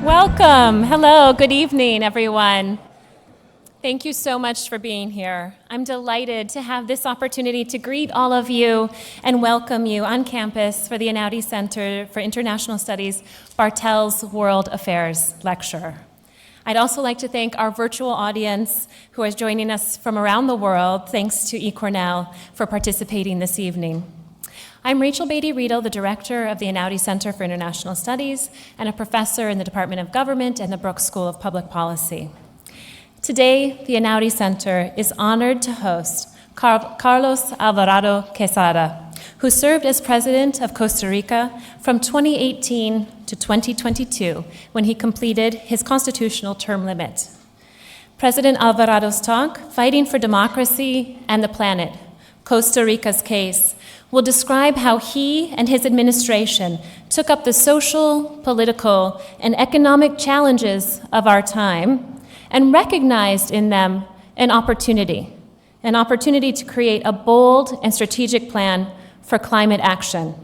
Welcome. Hello. Good evening, everyone. Thank you so much for being here. I'm delighted to have this opportunity to greet all of you and welcome you on campus for the Einaudi Center for International Studies Bartels World Affairs Lecture. I'd also like to thank our virtual audience who is joining us from around the world, thanks to eCornell for participating this evening. I'm Rachel Beatty-Riedel, the director of the Einaudi Center for International Studies and a professor in the Department of Government and the Brooks School of Public Policy. Today, the Einaudi Center is honored to host Carlos Alvarado Quesada, who served as president of Costa Rica from 2018 to 2022 when he completed his constitutional term limit. President Alvarado's talk, Fighting for Democracy and the Planet, Costa Rica's Case, will describe how he and his administration took up the social, political, and economic challenges of our time and recognized in them an opportunity to create a bold and strategic plan for climate action.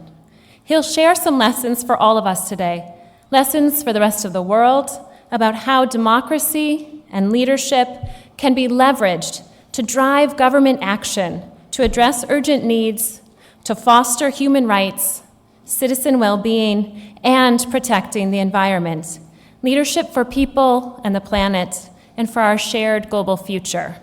He'll share some lessons for all of us today, lessons for the rest of the world about how democracy and leadership can be leveraged to drive government action, to address urgent needs, to foster human rights, citizen well-being, and protecting the environment, leadership for people and the planet, and for our shared global future.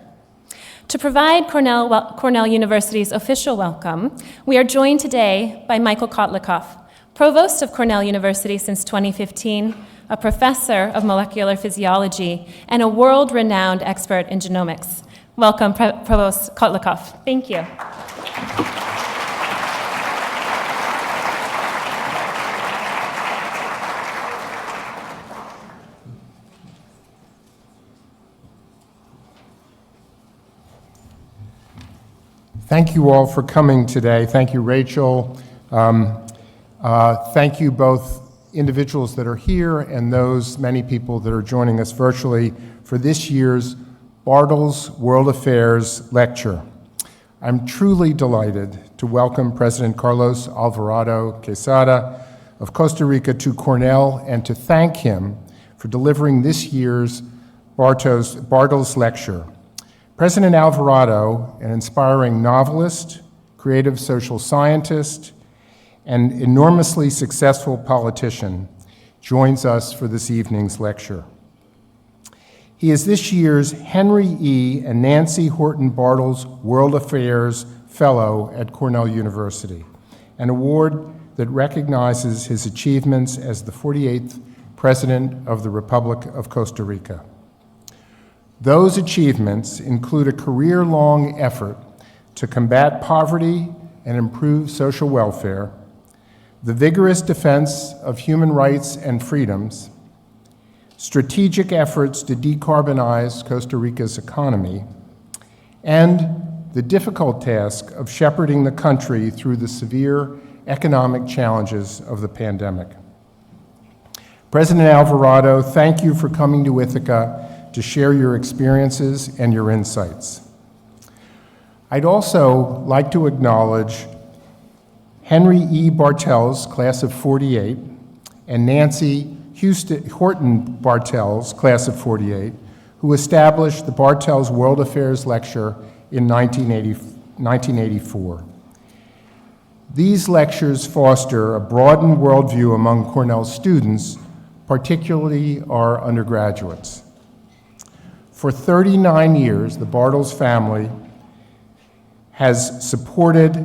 To provide Cornell University's official welcome, we are joined today by Michael Kotlikoff, provost of Cornell University since 2015, a professor of molecular physiology, and a world-renowned expert in genomics. Welcome, Provost Kotlikoff. Thank you. Thank you all for coming today. Thank you, Rachel. Thank you both individuals that are here and those many people that are joining us virtually for this year's Bartels World Affairs Lecture. I'm truly delighted to welcome President Carlos Alvarado Quesada of Costa Rica to Cornell and to thank him for delivering this year's Bartels Lecture. President Alvarado, an inspiring novelist, creative social scientist, and enormously successful politician, joins us for this evening's lecture. He is this year's Henry E. and Nancy Horton Bartels World Affairs Fellow at Cornell University, an award that recognizes his achievements as the 48th President of the Republic of Costa Rica. Those achievements include a career-long effort to combat poverty and improve social welfare, the vigorous defense of human rights and freedoms, strategic efforts to decarbonize Costa Rica's economy, and the difficult task of shepherding the country through the severe economic challenges of the pandemic. President Alvarado, thank you for coming to Ithaca to share your experiences and your insights. I'd also like to acknowledge Henry E. Bartels, class of '48, and Nancy Horton Bartels, class of '48, who established the Bartels World Affairs Lecture in 1984. These lectures foster a broadened worldview among Cornell students, particularly our undergraduates. For 39 years, the Bartels family has supported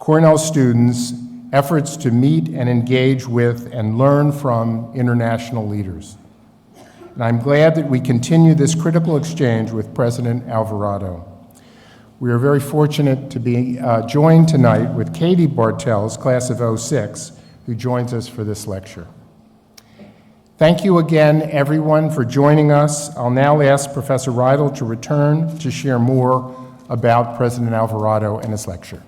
Cornell students' efforts to meet and engage with and learn from international leaders. And I'm glad that we continue this critical exchange with President Alvarado. We are very fortunate to be joined tonight with Katie Bartels, class of '06, who joins us for this lecture. Thank you again, everyone, for joining us. I'll now ask Professor Riedel to return to share more about President Alvarado and his lecture.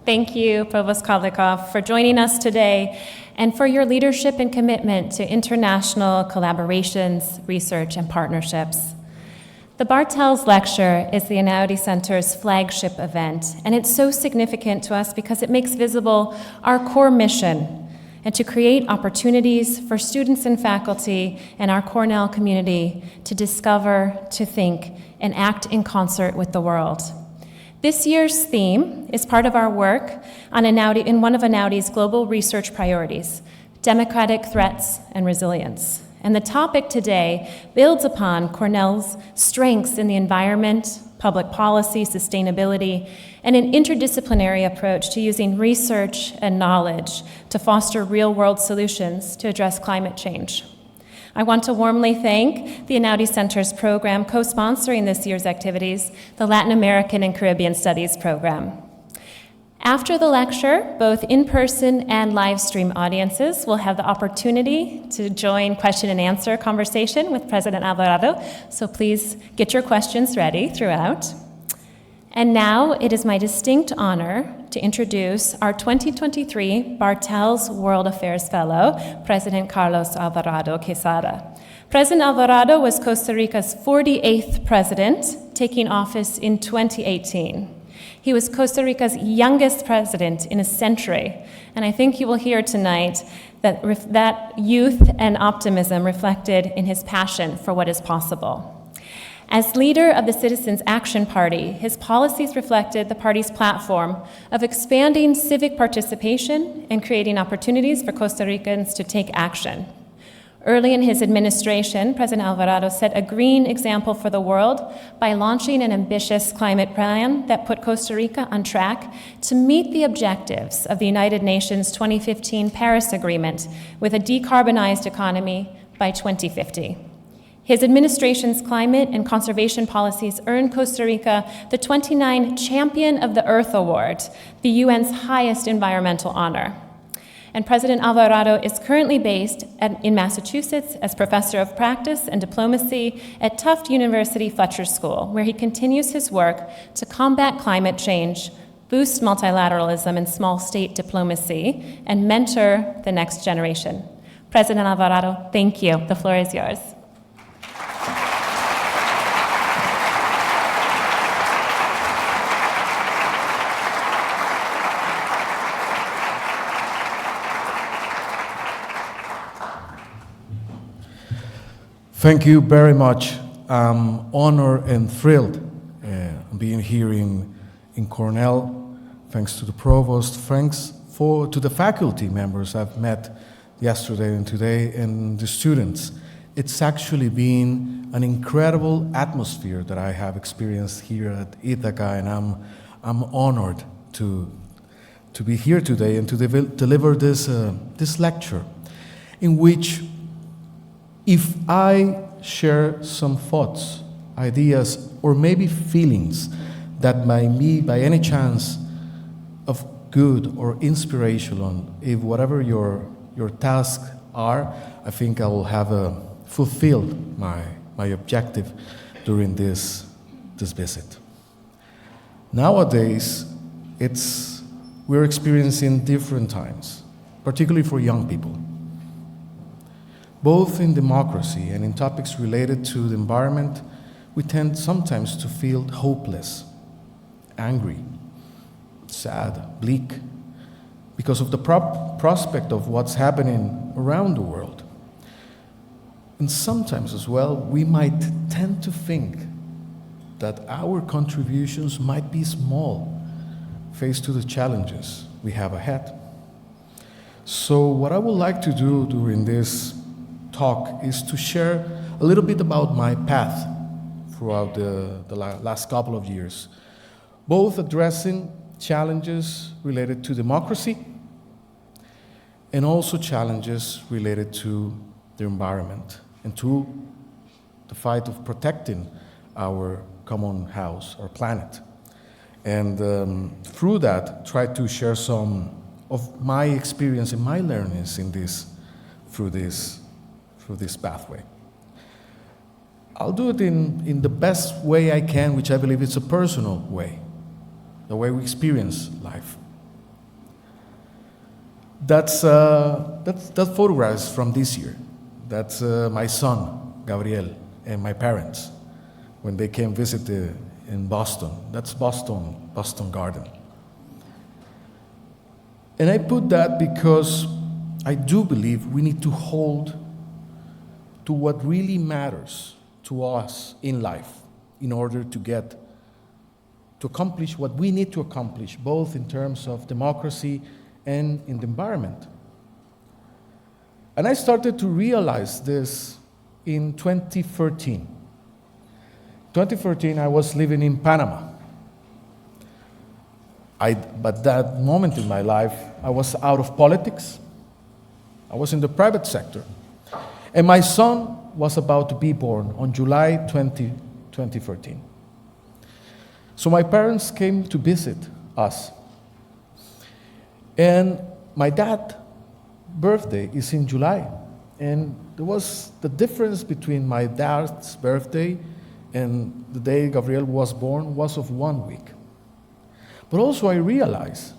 Thank you, Provost Kotlikoff, for joining us today and for your leadership and commitment to international collaborations, research, and partnerships. The Bartels Lecture is the Einaudi Center's flagship event, and it's so significant to us because it makes visible our core mission and to create opportunities for students and faculty and our Cornell community to discover, to think, and act in concert with the world. This year's theme is part of our work on in one of Einaudi's global research priorities, democratic threats and resilience. And the topic today builds upon Cornell's strengths in the environment, public policy, sustainability, and an interdisciplinary approach to using research and knowledge to foster real-world solutions to address climate change. I want to warmly thank the Einaudi Center's program co-sponsoring this year's activities, the Latin American and Caribbean Studies program. After the lecture, both in-person and live stream audiences will have the opportunity to join question and answer conversation with President Alvarado, so please get your questions ready throughout. And now it is my distinct honor to introduce our 2023 Bartels World Affairs Fellow, President Carlos Alvarado Quesada. President Alvarado was Costa Rica's 48th president, taking office in 2018. He was Costa Rica's youngest president in a century, and I think you will hear tonight that youth and optimism reflected in his passion for what is possible. As leader of the Citizens Action Party, his policies reflected the party's platform of expanding civic participation and creating opportunities for Costa Ricans to take action. Early in his administration, President Alvarado set a green example for the world by launching an ambitious climate plan that put Costa Rica on track to meet the objectives of the United Nations 2015 Paris Agreement with a decarbonized economy by 2050. His administration's climate and conservation policies earned Costa Rica the 29 Champion of the Earth Award, the UN's highest environmental honor. And President Alvarado is currently based in Massachusetts as Professor of Practice and Diplomacy at Tufts University Fletcher School, where he continues his work to combat climate change, boost multilateralism and small state diplomacy, and mentor the next generation. President Alvarado, thank you. The floor is yours. Thank you very much. I'm honored and thrilled being here in Cornell. Thanks to the provost. Thanks to the faculty members I've met yesterday and today, and the students. It's actually been an incredible atmosphere that I have experienced here at Ithaca, and I'm honored to be here today and to deliver this lecture, in which, if I share some thoughts, ideas, or maybe feelings that might be by any chance of good or inspirational, if whatever your tasks are, I think I will have fulfilled my objective during this visit. Nowadays, we're experiencing different times, particularly for young people. Both in democracy and in topics related to the environment, we tend sometimes to feel hopeless, angry, sad, bleak, because of the prospect of what's happening around the world. And sometimes as well, we might tend to think that our contributions might be small faced to the challenges we have ahead. So what I would like to do during this talk is to share a little bit about my path throughout the last couple of years, both addressing challenges related to democracy and also challenges related to the environment and to the fight of protecting our common house, our planet. And through that, try to share some of my experience and my learnings through this pathway. I'll do it in the best way I can, which I believe is a personal way, the way we experience life. That photograph is from this year. That's my son, Gabriel, and my parents when they came visit in Boston. That's Boston Garden. And I put that because I do believe we need to hold to what really matters to us in life in order to accomplish what we need to accomplish, both in terms of democracy and in the environment. And I started to realize this in 2013. 2013, I was living in Panama. But that moment in my life, I was out of politics. I was in the private sector. And my son was about to be born on July 20, 2013. So my parents came to visit us. And my dad's birthday is in July. And there was the difference between my dad's birthday and the day Gabriel was born was of 1 week. But also I realized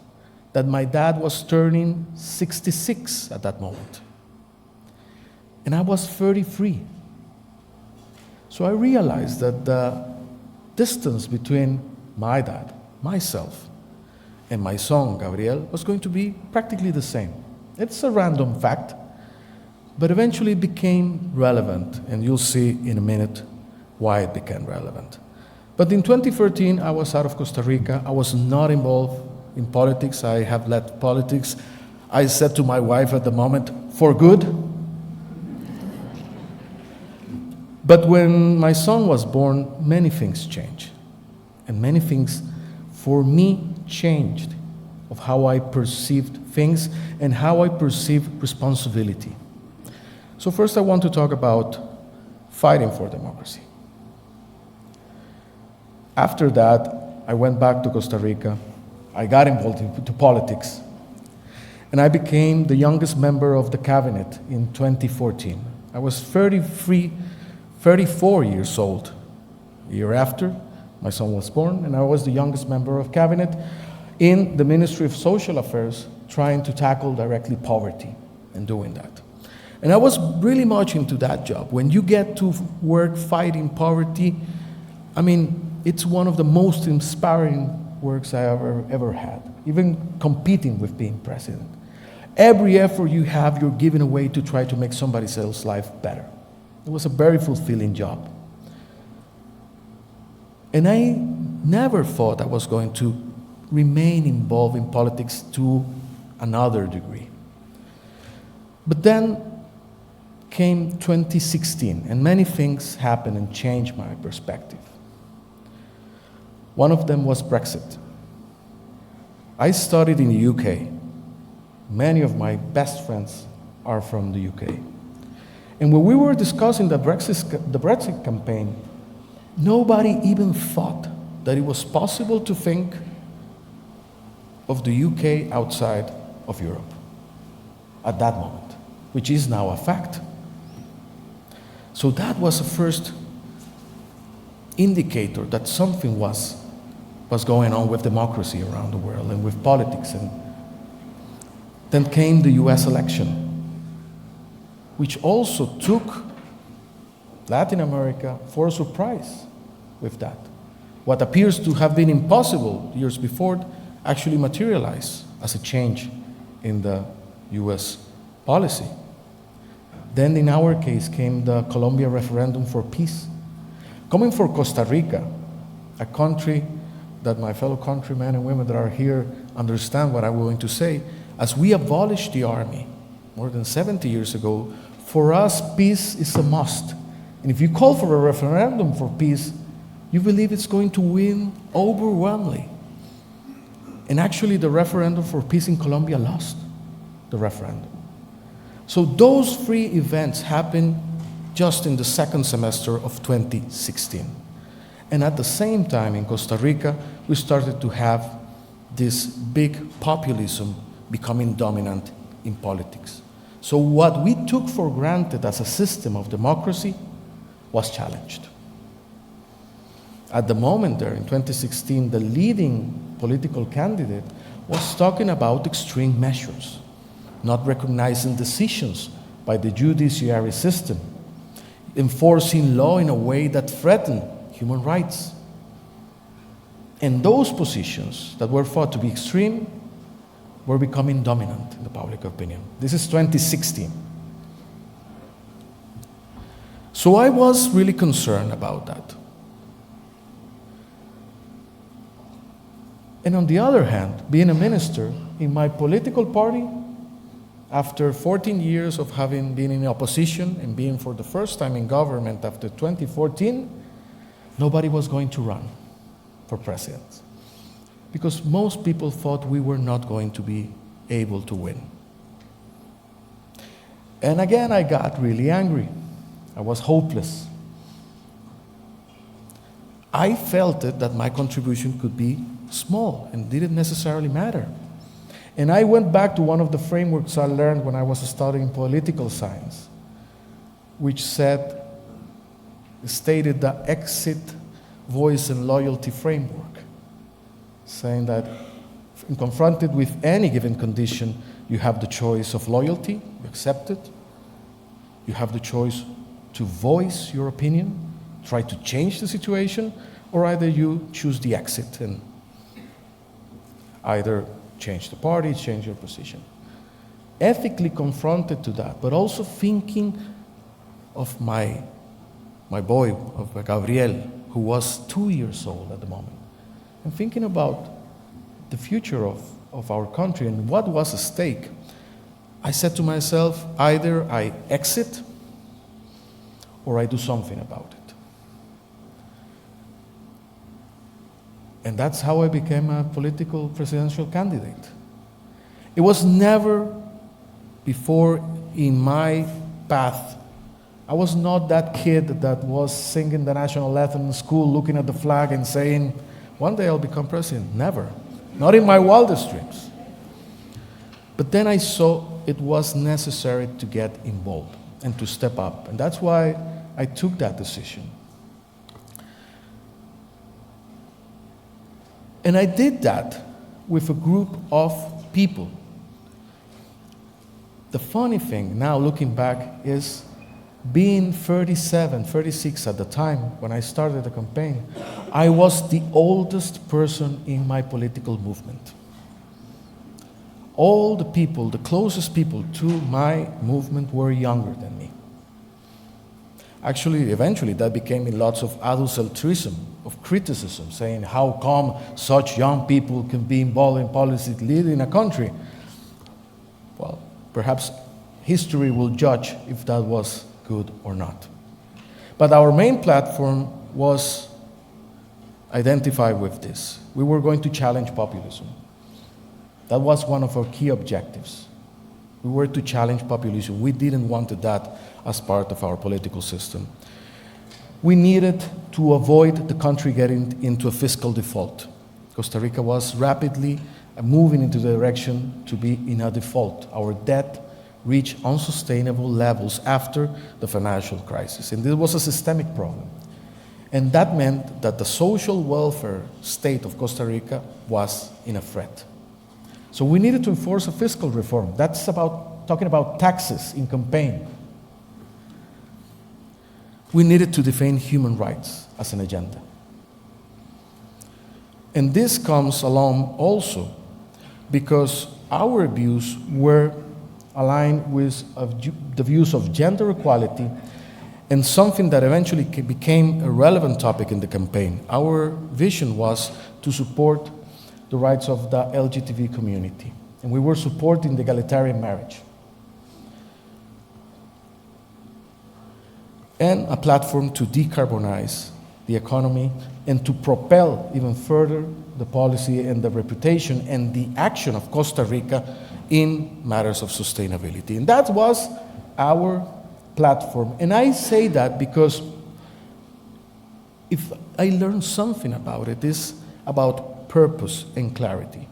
that my dad was turning 66 at that moment. And I was 33. So I realized that the distance between my dad, myself, and my son, Gabriel, was going to be practically the same. It's a random fact, but eventually it became relevant, and you'll see in a minute why it became relevant. But in 2013, I was out of Costa Rica. I was not involved in politics. I have left politics. I said to my wife at the moment, for good. But when my son was born, many things changed. And many things, for me, changed of how I perceived things and how I perceived responsibility. So first I want to talk about fighting for democracy. After that, I went back to Costa Rica. I got involved into politics. And I became the youngest member of the cabinet in 2014. I was 34 years old. A year after, my son was born, and I was the youngest member of cabinet in the Ministry of Social Affairs, trying to tackle directly poverty and doing that. And I was really much into that job. When you get to work fighting poverty, it's one of the most inspiring works I ever had, even competing with being president. Every effort you have, you're giving away to try to make somebody else's life better. It was a very fulfilling job. And I never thought I was going to remain involved in politics to another degree. But then came 2016, and many things happened and changed my perspective. One of them was Brexit. I studied in the UK. Many of my best friends are from the UK. And when we were discussing the Brexit campaign, nobody even thought that it was possible to think of the UK outside of Europe at that moment, which is now a fact. So that was the first indicator that something was going on with democracy around the world and with politics. And then came the US election, which also took Latin America for a surprise with that. What appears to have been impossible years before actually materialized as a change in the US policy. Then in our case came the Colombia referendum for peace. Coming from Costa Rica, a country that my fellow countrymen and women that are here understand what I'm going to say, as we abolished the army more than 70 years ago, for us, peace is a must. And if you call for a referendum for peace, you believe it's going to win overwhelmingly. And actually, the referendum for peace in Colombia lost the referendum. So those three events happened just in the second semester of 2016. And at the same time, in Costa Rica, we started to have this big populism becoming dominant in politics. So what we took for granted as a system of democracy was challenged. At the moment there, in 2016, the leading political candidate was talking about extreme measures, not recognizing decisions by the judiciary system, enforcing law in a way that threatened human rights. And those positions that were thought to be extreme were becoming dominant in the public opinion. This is 2016. So I was really concerned about that. And on the other hand, being a minister in my political party, after 14 years of having been in opposition and being for the first time in government after 2014, nobody was going to run for president, because most people thought we were not going to be able to win. And again, I got really angry. I was hopeless. I felt it that my contribution could be small and didn't necessarily matter. And I went back to one of the frameworks I learned when I was studying political science, which stated the exit, voice, and loyalty framework, saying that when confronted with any given condition, you have the choice of loyalty, you accept it. You have the choice to voice your opinion, try to change the situation, or either you choose the exit and either change the party, change your position. Ethically confronted to that, but also thinking of my boy, of Gabriel, who was 2 years old at the moment, and thinking about the future of our country and what was at stake, I said to myself, either I exit or I do something about it. And that's how I became a political presidential candidate. It was never before in my path. I was not that kid that was singing the national anthem in school, looking at the flag and saying, one day I'll become president. Never. Not in my wildest dreams. But then I saw it was necessary to get involved and to step up. And that's why I took that decision. And I did that with a group of people. The funny thing, now looking back, is being 37, 36 at the time when I started the campaign, I was the oldest person in my political movement. All the people, the closest people to my movement were younger than me. Actually, eventually, that became in lots of adultcentrism, of criticism, saying how come such young people can be involved in policy leading a country. Well, perhaps history will judge if that was good or not. But our main platform was identified with this. We were going to challenge populism. That was one of our key objectives. We were to challenge populism. We didn't want that as part of our political system. We needed to avoid the country getting into a fiscal default. Costa Rica was rapidly moving into the direction to be in a default. Our debt reached unsustainable levels after the financial crisis. And this was a systemic problem. And that meant that the social welfare state of Costa Rica was in a threat. So we needed to enforce a fiscal reform. That's about talking about taxes in campaign. We needed to defend human rights as an agenda. And this comes along also because our views were aligned with the views of gender equality and something that eventually became a relevant topic in the campaign. Our vision was to support the rights of the LGBT community, and we were supporting the egalitarian marriage. And a platform to decarbonize the economy and to propel even further the policy and the reputation and the action of Costa Rica in matters of sustainability. And that was our platform. And I say that because if I learned something about it, it's about purpose and clarity.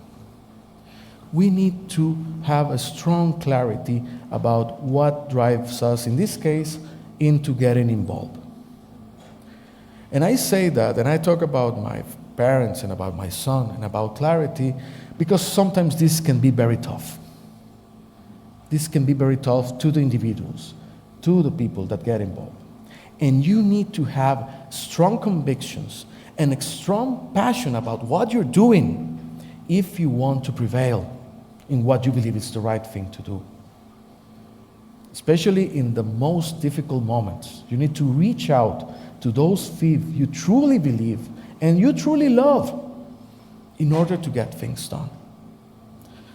We need to have a strong clarity about what drives us, in this case, into getting involved. And I say that, and I talk about my parents and about my son and about clarity, because sometimes this can be very tough. This can be very tough to the individuals, to the people that get involved. And you need to have strong convictions and a strong passion about what you're doing if you want to prevail in what you believe is the right thing to do. Especially in the most difficult moments, you need to reach out to those things you truly believe and you truly love in order to get things done.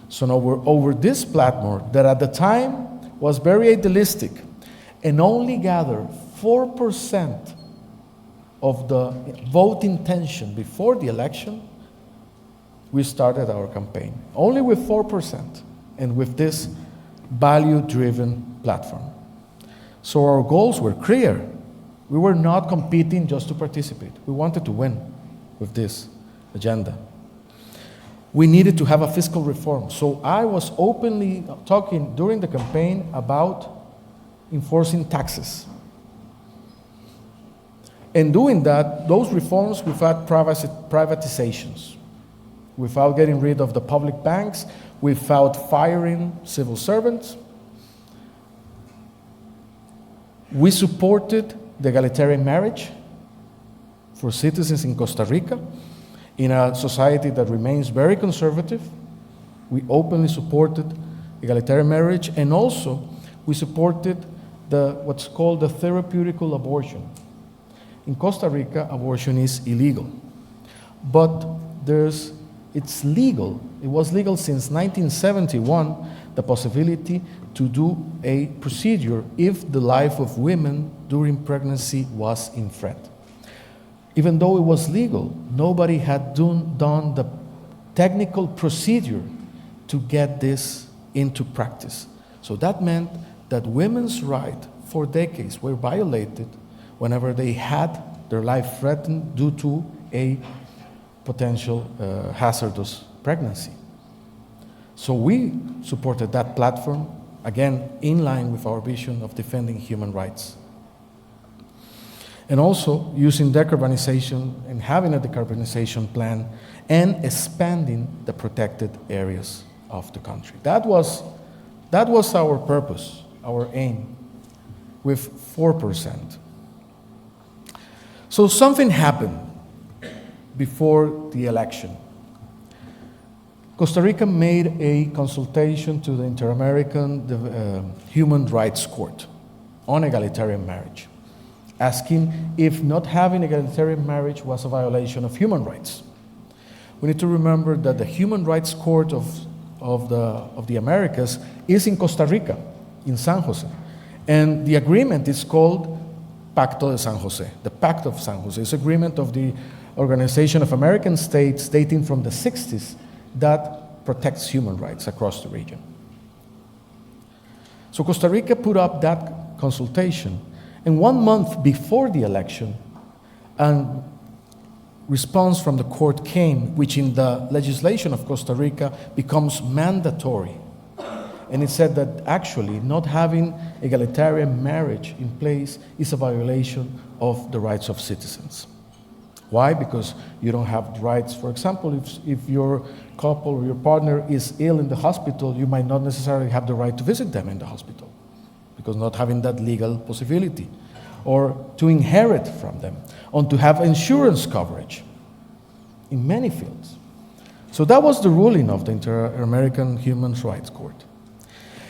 So now we're over this platform that at the time was very idealistic and only gathered 4% of the vote intention before the election, we started our campaign. Only with 4% and with this value-driven platform. So our goals were clear. We were not competing just to participate. We wanted to win with this agenda. We needed to have a fiscal reform. So I was openly talking during the campaign about enforcing taxes. And doing that, those reforms without privatizations, without getting rid of the public banks, without firing civil servants. We supported the egalitarian marriage for citizens in Costa Rica. In a society that remains very conservative, we openly supported egalitarian marriage, and also we supported what's called the therapeutical abortion. In Costa Rica, abortion is illegal, but it's legal. It was legal since 1971, the possibility to do a procedure if the life of women during pregnancy was in threat. Even though it was legal, nobody had done the technical procedure to get this into practice. So that meant that women's rights for decades were violated whenever they had their life threatened due to a potential hazardous pregnancy. So we supported that platform, again, in line with our vision of defending human rights. And also using decarbonization and having a decarbonization plan and expanding the protected areas of the country. That was our purpose, our aim, with 4%. So something happened before the election. Costa Rica made a consultation to the Inter-American Human Rights Court on egalitarian marriage, asking if not having egalitarian marriage was a violation of human rights. We need to remember that the Human Rights Court of the Americas is in Costa Rica, in San Jose. And the agreement is called Pacto de San Jose, the Pact of San Jose. It's an agreement of the Organization of American States dating from the 60s that protects human rights across the region. So Costa Rica put up that consultation, and 1 month before the election, a response from the court came, which in the legislation of Costa Rica becomes mandatory. And it said that actually not having egalitarian marriage in place is a violation of the rights of citizens. Why? Because you don't have rights. For example, if your couple or your partner is ill in the hospital, you might not necessarily have the right to visit them in the hospital, because not having that legal possibility, or to inherit from them, or to have insurance coverage in many fields. So that was the ruling of the Inter-American Human Rights Court.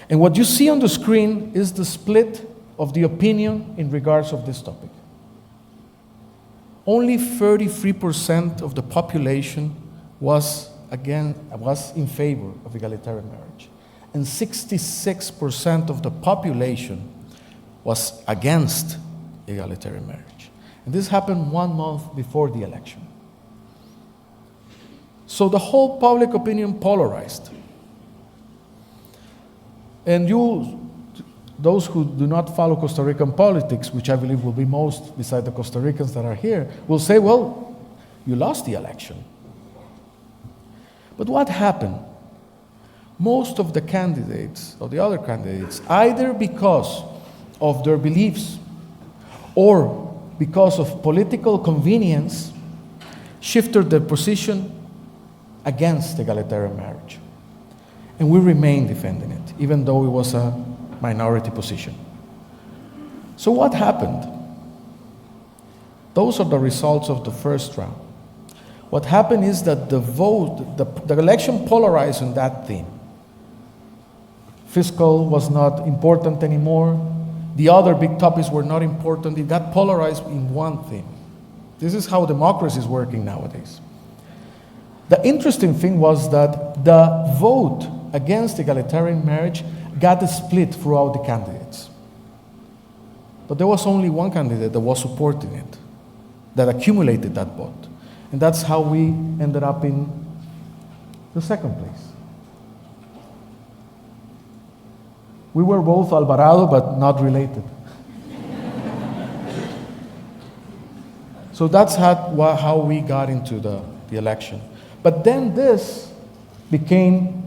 And what you see on the screen is the split of the opinion in regards of this topic. Only 33% of the population was in favor of egalitarian marriage, and 66% of the population was against egalitarian marriage. And this happened 1 month before the election. So the whole public opinion polarized. And those who do not follow Costa Rican politics, which I believe will be most beside the Costa Ricans that are here, will say, well, you lost the election. But what happened? Most of the candidates, or the other candidates, either because of their beliefs or because of political convenience, shifted their position against egalitarian marriage. And we remain defending it, even though it was a minority position. So what happened? Those are the results of the first round. What happened is that the election polarized on that theme. Fiscal was not important anymore. The other big topics were not important. It got polarized in one theme. This is how democracy is working nowadays. The interesting thing was that the vote against egalitarian marriage got split throughout the candidates. But there was only one candidate that was supporting it, that accumulated that vote. And that's how we ended up in the second place. We were both Alvarado, but not related. So that's how we got into the election. But then this became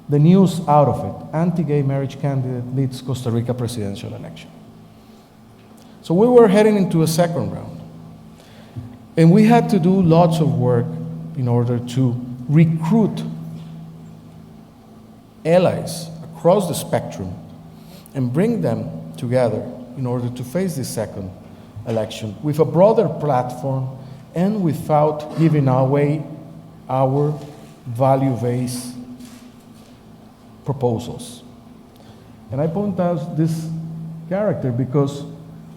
the news out of it. Anti-gay marriage candidate leads Costa Rica presidential election. So we were heading into a second round. And we had to do lots of work in order to recruit allies across the spectrum and bring them together in order to face this second election with a broader platform and without giving away our value-based proposals. And I point out this character because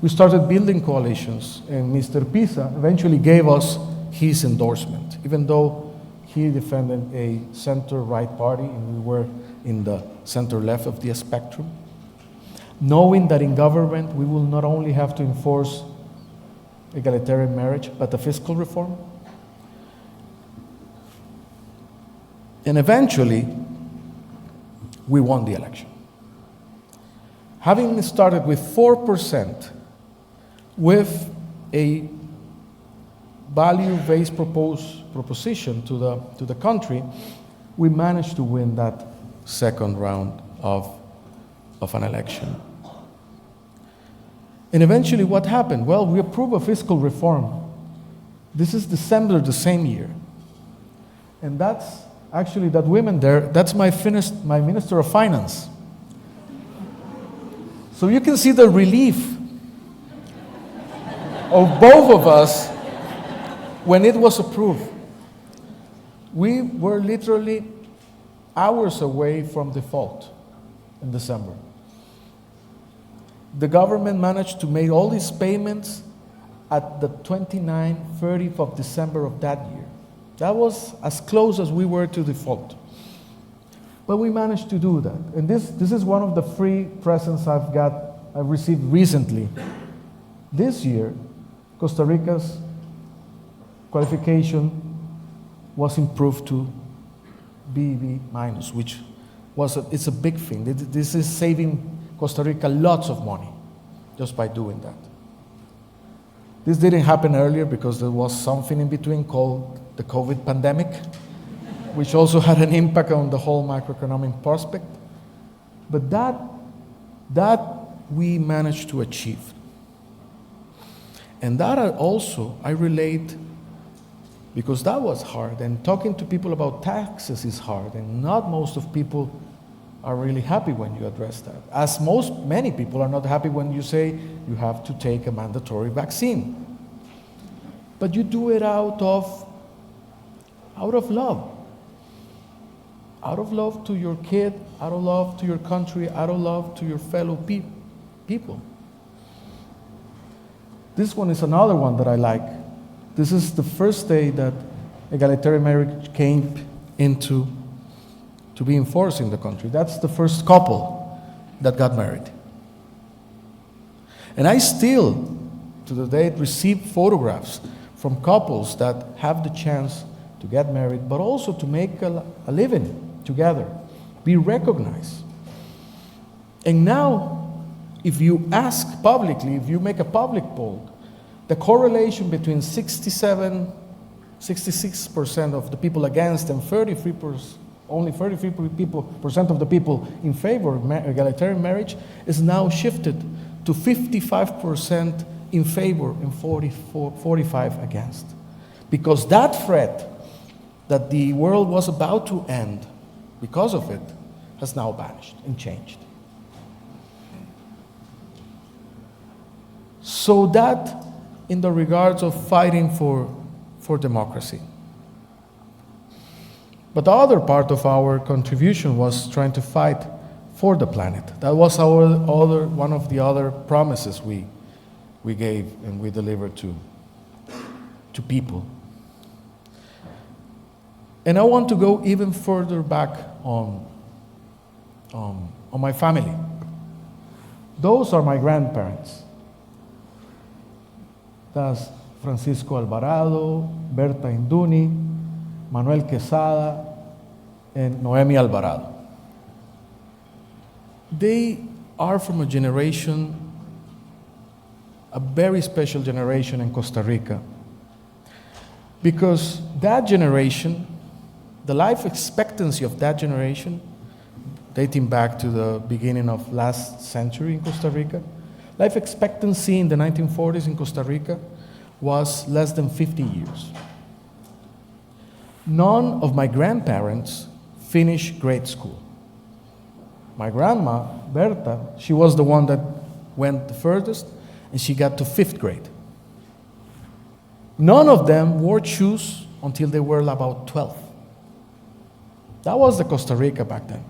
we started building coalitions, and Mr. Pisa eventually gave us his endorsement, even though he defended a center-right party and we were in the center-left of the spectrum. Knowing that in government we will not only have to enforce egalitarian marriage, but the fiscal reform. And eventually, we won the election. Having started with 4%, with a value-based proposition to the country, we managed to win that second round of an election. And eventually what happened? Well, we approved a fiscal reform. This is December the same year. And that's actually that woman there, that's my Minister of Finance. So you can see the relief of both of us when it was approved. We were literally hours away from default in December. The government managed to make all these payments at the 29th, 30th of December of that year. That was as close as we were to default. But we managed to do that. And this is one of the free presents I've received recently. This year, Costa Rica's qualification was improved to BB minus, which it's a big thing. This is saving Costa Rica lots of money just by doing that. This didn't happen earlier because there was something in between called the COVID pandemic, which also had an impact on the whole macroeconomic prospect. But that we managed to achieve. And that I relate, because that was hard, and talking to people about taxes is hard, and not most of people are really happy when you address that. As many people are not happy when you say you have to take a mandatory vaccine. But you do it out of love. Out of love to your kid, out of love to your country, out of love to your fellow people. This one is another one that I like. This is the first day that egalitarian marriage came to be enforced in the country. That's the first couple that got married. And I still, to the date, receive photographs from couples that have the chance to get married, but also to make a living together, be recognized. And now, if you ask publicly, if you make a public poll, the correlation between 66% of the people against and only 33% of the people in favor of egalitarian marriage is now shifted to 55% in favor and 45% against. Because that threat that the world was about to end because of it has now vanished and changed. So that in the regards of fighting for democracy. But the other part of our contribution was trying to fight for the planet. That was one of the other promises we gave and we delivered to people. And I want to go even further back on my family. Those are my grandparents. That's Francisco Alvarado, Berta Induni, Manuel Quesada, and Noemi Alvarado. They are from a generation, a very special generation in Costa Rica, because that generation, the life expectancy of that generation, dating back to the beginning of last century in Costa Rica, life expectancy in the 1940s in Costa Rica was less than 50 years. None of my grandparents finished grade school. My grandma, Berta, she was the one that went the furthest, and she got to 5th grade. None of them wore shoes until they were about 12. That was the Costa Rica back then.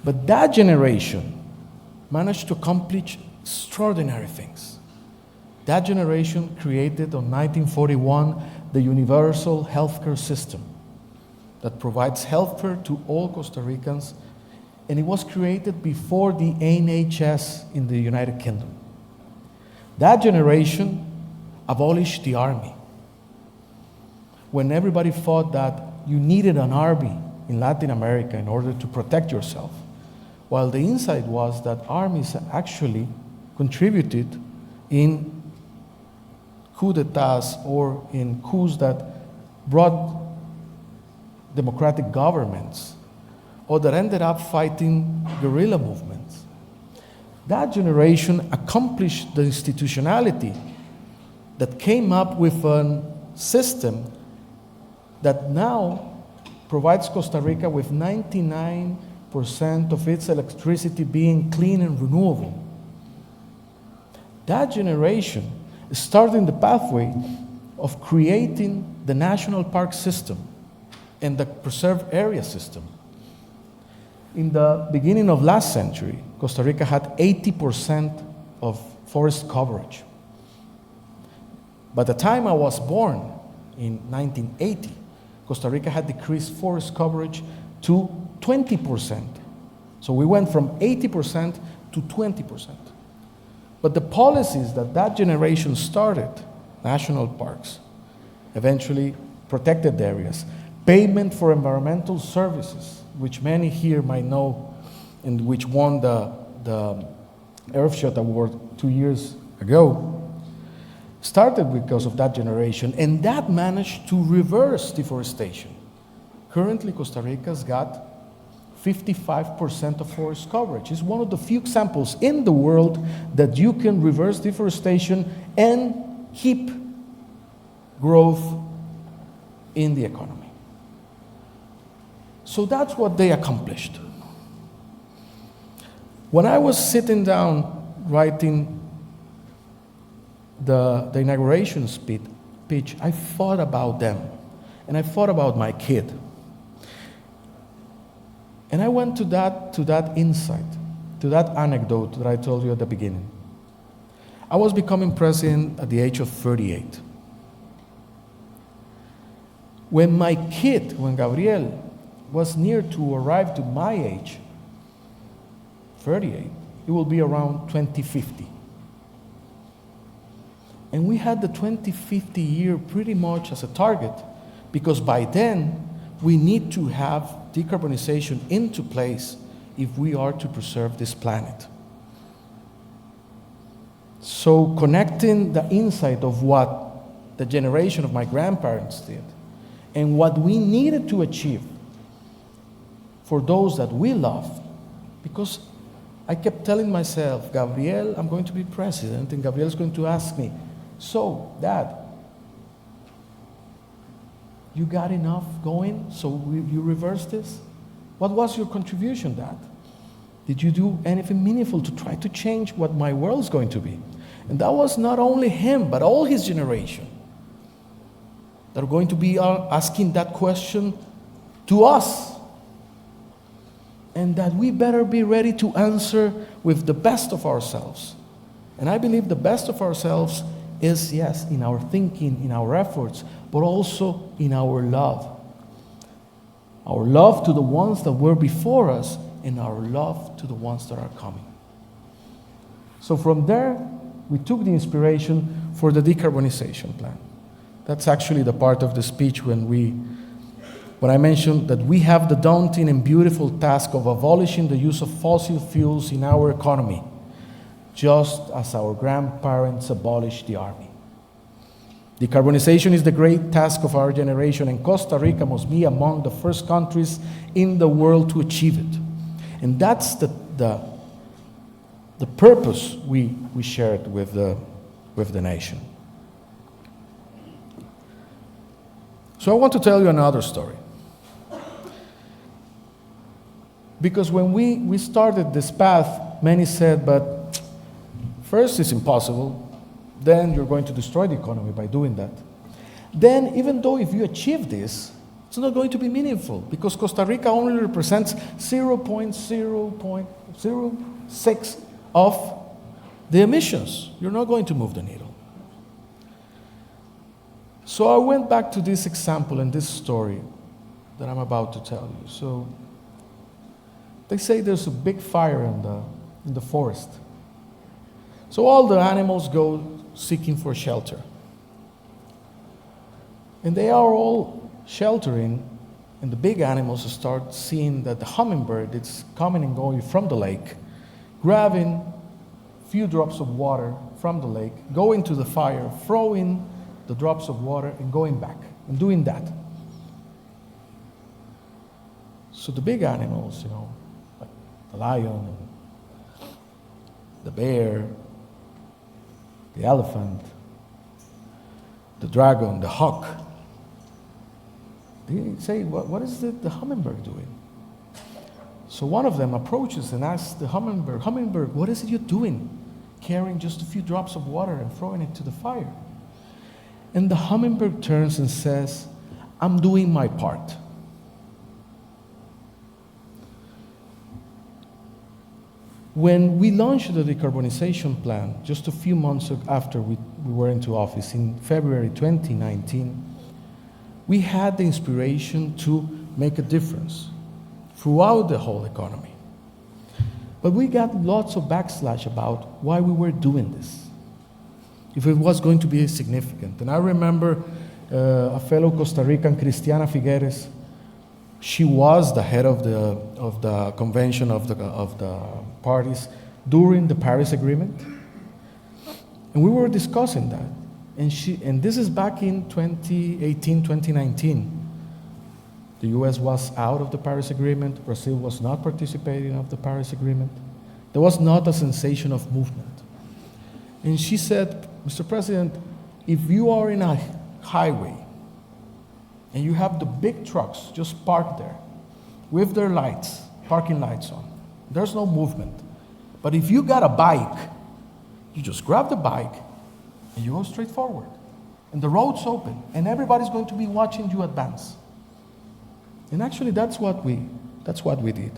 But that generation managed to accomplish extraordinary things. That generation created in 1941 the universal healthcare system that provides healthcare to all Costa Ricans, and it was created before the NHS in the United Kingdom. That generation abolished the army. When everybody thought that you needed an army in Latin America in order to protect yourself, while the insight was that armies actually contributed in coup d'etats or in coups that brought democratic governments or that ended up fighting guerrilla movements. That generation accomplished the institutionality that came up with a system that now provides Costa Rica with 99% of its electricity being clean and renewable. That generation is starting the pathway of creating the national park system and the preserved area system. In the beginning of last century, Costa Rica had 80% of forest coverage. By the time I was born in 1980, Costa Rica had decreased forest coverage to 20%. So we went from 80% to 20%. But the policies that generation started, national parks, eventually protected areas, payment for environmental services, which many here might know, and which won the Earthshot Award 2 years ago, started because of that generation, and that managed to reverse deforestation. Currently, Costa Rica's got 55% of forest coverage. It's one of the few examples in the world that you can reverse deforestation and keep growth in the economy. So that's what they accomplished. When I was sitting down writing the inauguration speech, I thought about them, and I thought about my kid. And I went to that insight, to that anecdote that I told you at the beginning. I was becoming president at the age of 38. When my kid, when Gabriel, was near to arrive to my age, 38, it will be around 2050. And we had the 2050 year pretty much as a target, because by then we need to have decarbonization into place if we are to preserve this planet. So connecting the insight of what the generation of my grandparents did and what we needed to achieve for those that we loved, because I kept telling myself, Gabriel, I'm going to be president, and Gabriel's going to ask me, so, Dad, you got enough going, so you reverse this? What was your contribution, Dad? Did you do anything meaningful to try to change what my world's going to be? And that was not only him, but all his generation that are going to be asking that question to us. And that we better be ready to answer with the best of ourselves. And I believe the best of ourselves is, yes, in our thinking, in our efforts, but also in our love. Our love to the ones that were before us, and our love to the ones that are coming. So from there, we took the inspiration for the decarbonization plan. That's actually the part of the speech when I mentioned that we have the daunting and beautiful task of abolishing the use of fossil fuels in our economy, just as our grandparents abolished the army. Decarbonization is the great task of our generation, and Costa Rica must be among the first countries in the world to achieve it. And that's the purpose we shared with the nation. So I want to tell you another story. Because when we started this path, many said, but first it's impossible, then you're going to destroy the economy by doing that. Then, even though if you achieve this, it's not going to be meaningful, because Costa Rica only represents 0.06 of the emissions. You're not going to move the needle. So I went back to this example and this story that I'm about to tell you. So they say there's a big fire in the forest. So all the animals go seeking for shelter. And they are all sheltering, and the big animals start seeing that the hummingbird is coming and going from the lake, grabbing a few drops of water from the lake, going to the fire, throwing the drops of water, and going back, and doing that. So the big animals, like the lion, and the bear, the elephant, the dragon, the hawk, they say, what is the hummingbird doing? So one of them approaches and asks the hummingbird, what is it you're doing? Carrying just a few drops of water and throwing it to the fire. And the hummingbird turns and says, I'm doing my part. When we launched the decarbonization plan, just a few months after we were into office, in February 2019, we had the inspiration to make a difference throughout the whole economy. But we got lots of backslash about why we were doing this, if it was going to be significant. And I remember a fellow Costa Rican, Cristiana Figueres. She was the head of the convention of the parties during the Paris Agreement, and we were discussing that. And this is back in 2018, 2019. The U.S. was out of the Paris Agreement. Brazil was not participating of the Paris Agreement. There was not a sensation of movement. And she said, Mr. President, if you are in a highway and you have the big trucks just parked there with their lights, parking lights on, there's no movement. But if you got a bike, you just grab the bike and you go straight forward. And the road's open, and everybody's going to be watching you advance. And actually, that's what we did.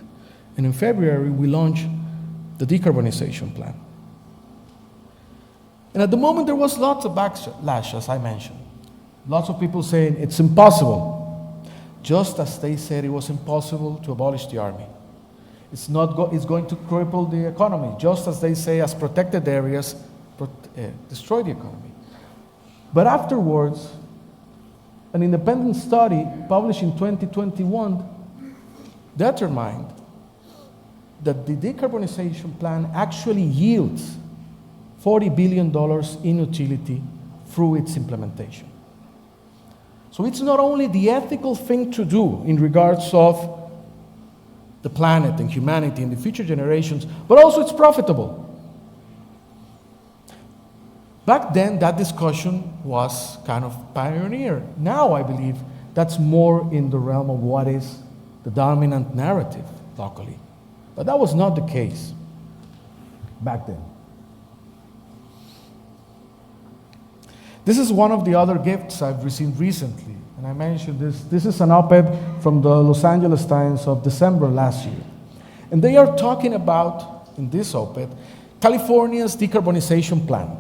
And in February, we launched the decarbonization plan. And at the moment, there was lots of backlash, as I mentioned. Lots of people saying it's impossible, just as they said it was impossible to abolish the army. It's going to cripple the economy, just as they say as protected areas destroy the economy. But afterwards, an independent study published in 2021 determined that the decarbonization plan actually yields $40 billion in utility through its implementation. So it's not only the ethical thing to do in regards of the planet and humanity and the future generations, but also it's profitable. Back then, that discussion was kind of pioneer. Now, I believe that's more in the realm of what is the dominant narrative locally. But that was not the case back then. This is one of the other gifts I've received recently, and I mentioned this. This is an op-ed from the Los Angeles Times of December last year. And they are talking about, in this op-ed, California's decarbonization plan.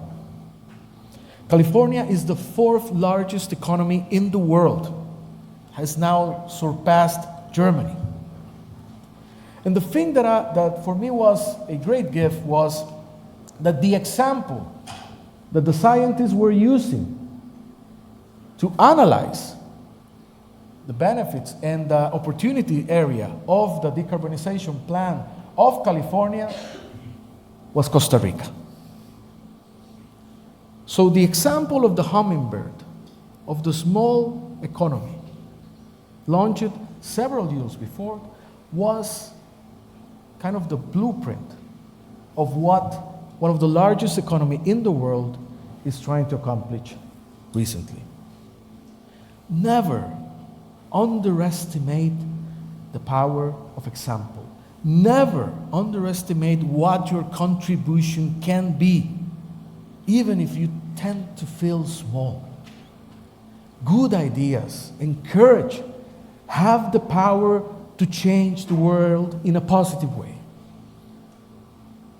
California is the 4th largest economy in the world, has now surpassed Germany. And the thing that for me was a great gift was that the example that the scientists were using to analyze the benefits and the opportunity area of the decarbonization plan of California was Costa Rica. So the example of the hummingbird, of the small economy, launched several years before, was kind of the blueprint of what one of the largest economies in the world is trying to accomplish recently. Never underestimate the power of example. Never underestimate what your contribution can be, even if you tend to feel small. Good ideas, encourage, have the power to change the world in a positive way.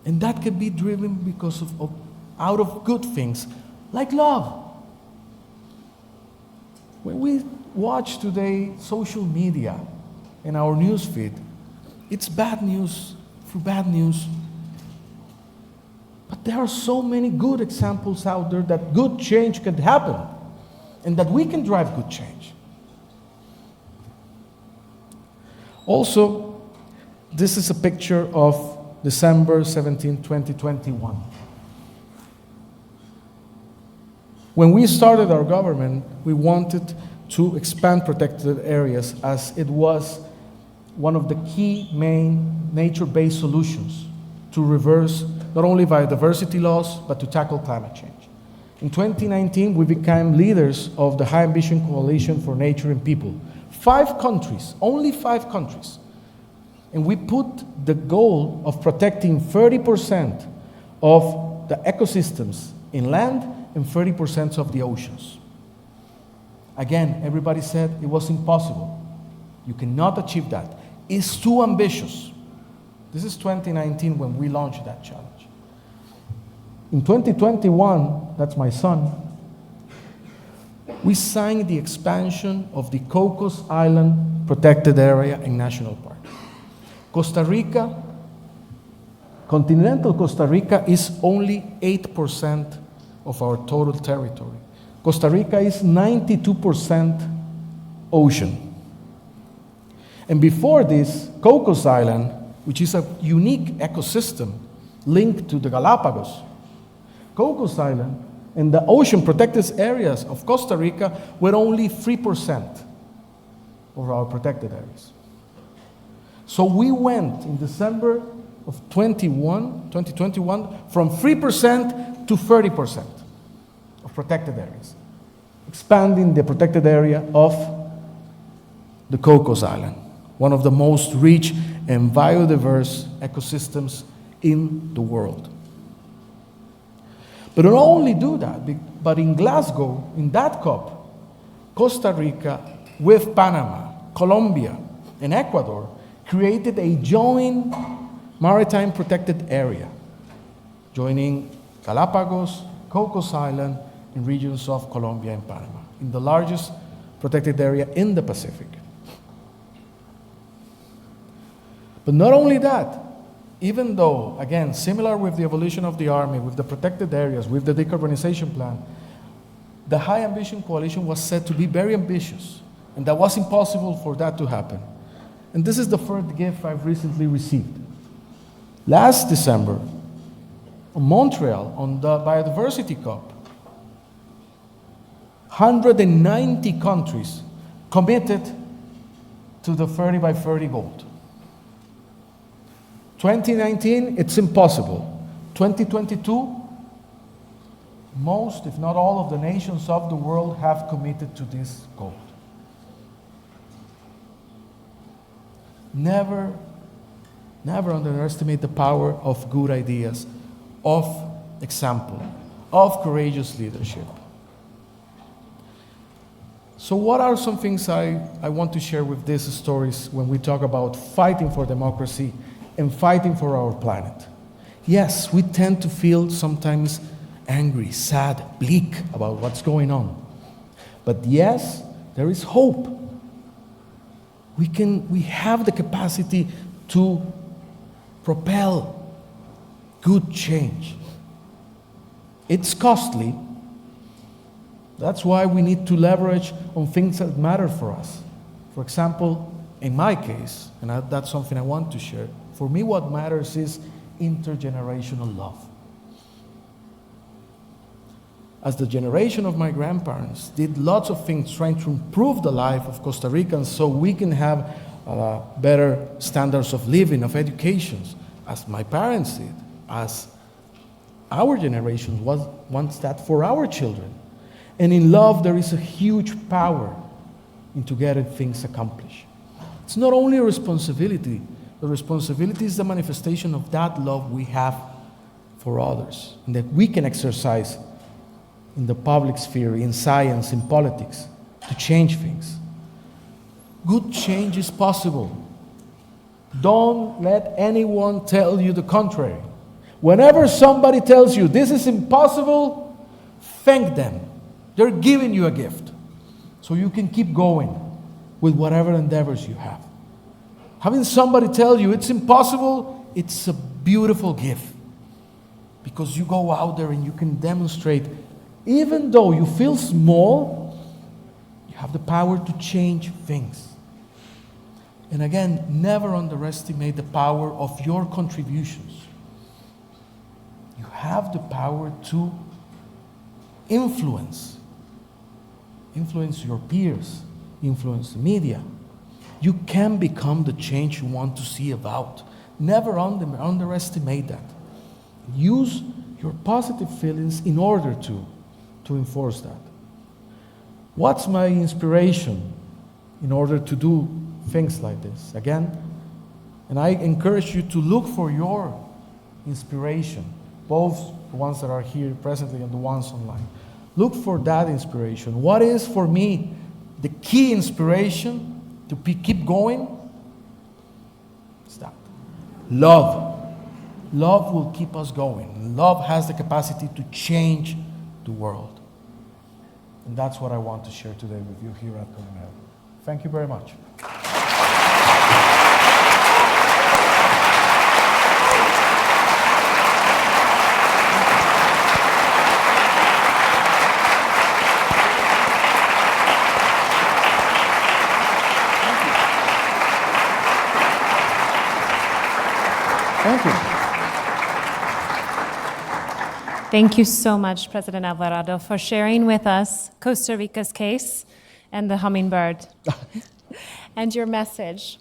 And that can be driven because out of good things, like love. When we watch today social media and our news feed, it's bad news for bad news. But there are so many good examples out there that good change can happen and that we can drive good change. Also, this is a picture of December 17, 2021. When we started our government, we wanted to expand protected areas as it was one of the key main nature-based solutions to reverse not only biodiversity loss, but to tackle climate change. In 2019, we became leaders of the High Ambition Coalition for Nature and People. 5 countries, only 5 countries. And we put the goal of protecting 30% of the ecosystems in land and 30% of the oceans. Again, everybody said it was impossible. You cannot achieve that. It's too ambitious. This is 2019 when we launched that challenge. In 2021, that's my son, we signed the expansion of the Cocos Island Protected Area and National Park. Costa Rica, continental Costa Rica is only 8% of our total territory. Costa Rica is 92% ocean. And before this, Cocos Island, which is a unique ecosystem linked to the Galapagos, Cocos Island and the ocean protected areas of Costa Rica were only 3% of our protected areas. So we went in December of 2021 from 3% to 30% of protected areas, expanding the protected area of the Cocos Island, one of the most rich and biodiverse ecosystems in the world. But not only do that, but in Glasgow, in that COP, Costa Rica with Panama, Colombia, and Ecuador created a joint maritime protected area, joining Galapagos, Cocos Island, and regions of Colombia and Panama, in the largest protected area in the Pacific. But not only that, even though, again, similar with the evolution of the Army, with the protected areas, with the decarbonization plan, the High Ambition Coalition was said to be very ambitious, and that was impossible for that to happen. And this is the third gift I've recently received. Last December, in Montreal, on the Biodiversity COP, 190 countries committed to the 30 by 30 goal. 2019, it's impossible. 2022, most, if not all, of the nations of the world have committed to this goal. Never underestimate the power of good ideas, of example, of courageous leadership. So what are some things I want to share with these stories when we talk about fighting for democracy and fighting for our planet? Yes, we tend to feel sometimes angry, sad, bleak about what's going on. But yes, there is hope. We have the capacity to propel good change. It's costly. That's why we need to leverage on things that matter for us. For example, in my case, and that's something I want to share, for me what matters is intergenerational love. As the generation of my grandparents did lots of things trying to improve the life of Costa Ricans so we can have better standards of living, of education, as my parents did, as our generation wants that for our children. And in love, there is a huge power into getting things accomplished. It's not only a responsibility. The responsibility is the manifestation of that love we have for others, and that we can exercise in the public sphere, in science, in politics, to change things. Good change is possible. Don't let anyone tell you the contrary. Whenever somebody tells you this is impossible, thank them. They're giving you a gift so you can keep going with whatever endeavors you have. Having somebody tell you it's impossible, it's a beautiful gift, because you go out there and you can demonstrate, even though you feel small, you have the power to change things. And again, never underestimate the power of your contributions. You have the power to influence your peers, influence the media. You can become the change you want to see about. Never underestimate that. Use your positive feelings in order to enforce that. What's my inspiration in order to do things like this? Again, and I encourage you to look for your inspiration, both the ones that are here presently and the ones online. Look for that inspiration. What is, for me, the key inspiration to keep going? It's that. Love. Love will keep us going. Love has the capacity to change the world. And that's what I want to share today with you here at Coronel. Thank you very much. Thank you. Thank you so much, President Alvarado, for sharing with us Costa Rica's case and the hummingbird and your message.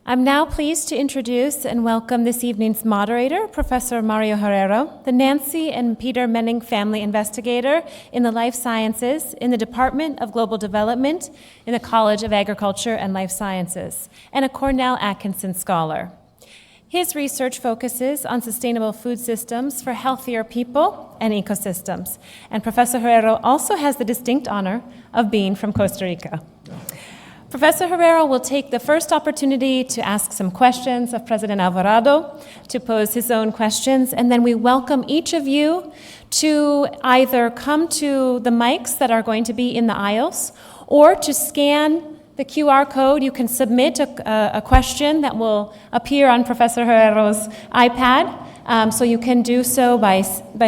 I'm now pleased to introduce and welcome this evening's moderator, Professor Mario Einaudi, the Nancy and Peter Menning Family Investigator in the Life Sciences in the Department of Global Development in the College of Agriculture and Life Sciences, and a Cornell Atkinson Scholar. His research focuses on sustainable food systems for healthier people and ecosystems. And Professor Einaudi also has the distinct honor of being from Costa Rica. Professor Einaudi will take the first opportunity to ask some questions of President Alvarado, to pose his own questions, and then we welcome each of you to either come to the mics that are going to be in the aisles or to scan the QR code. You can submit a question that will appear on Professor Einaud's iPad. So you can do so by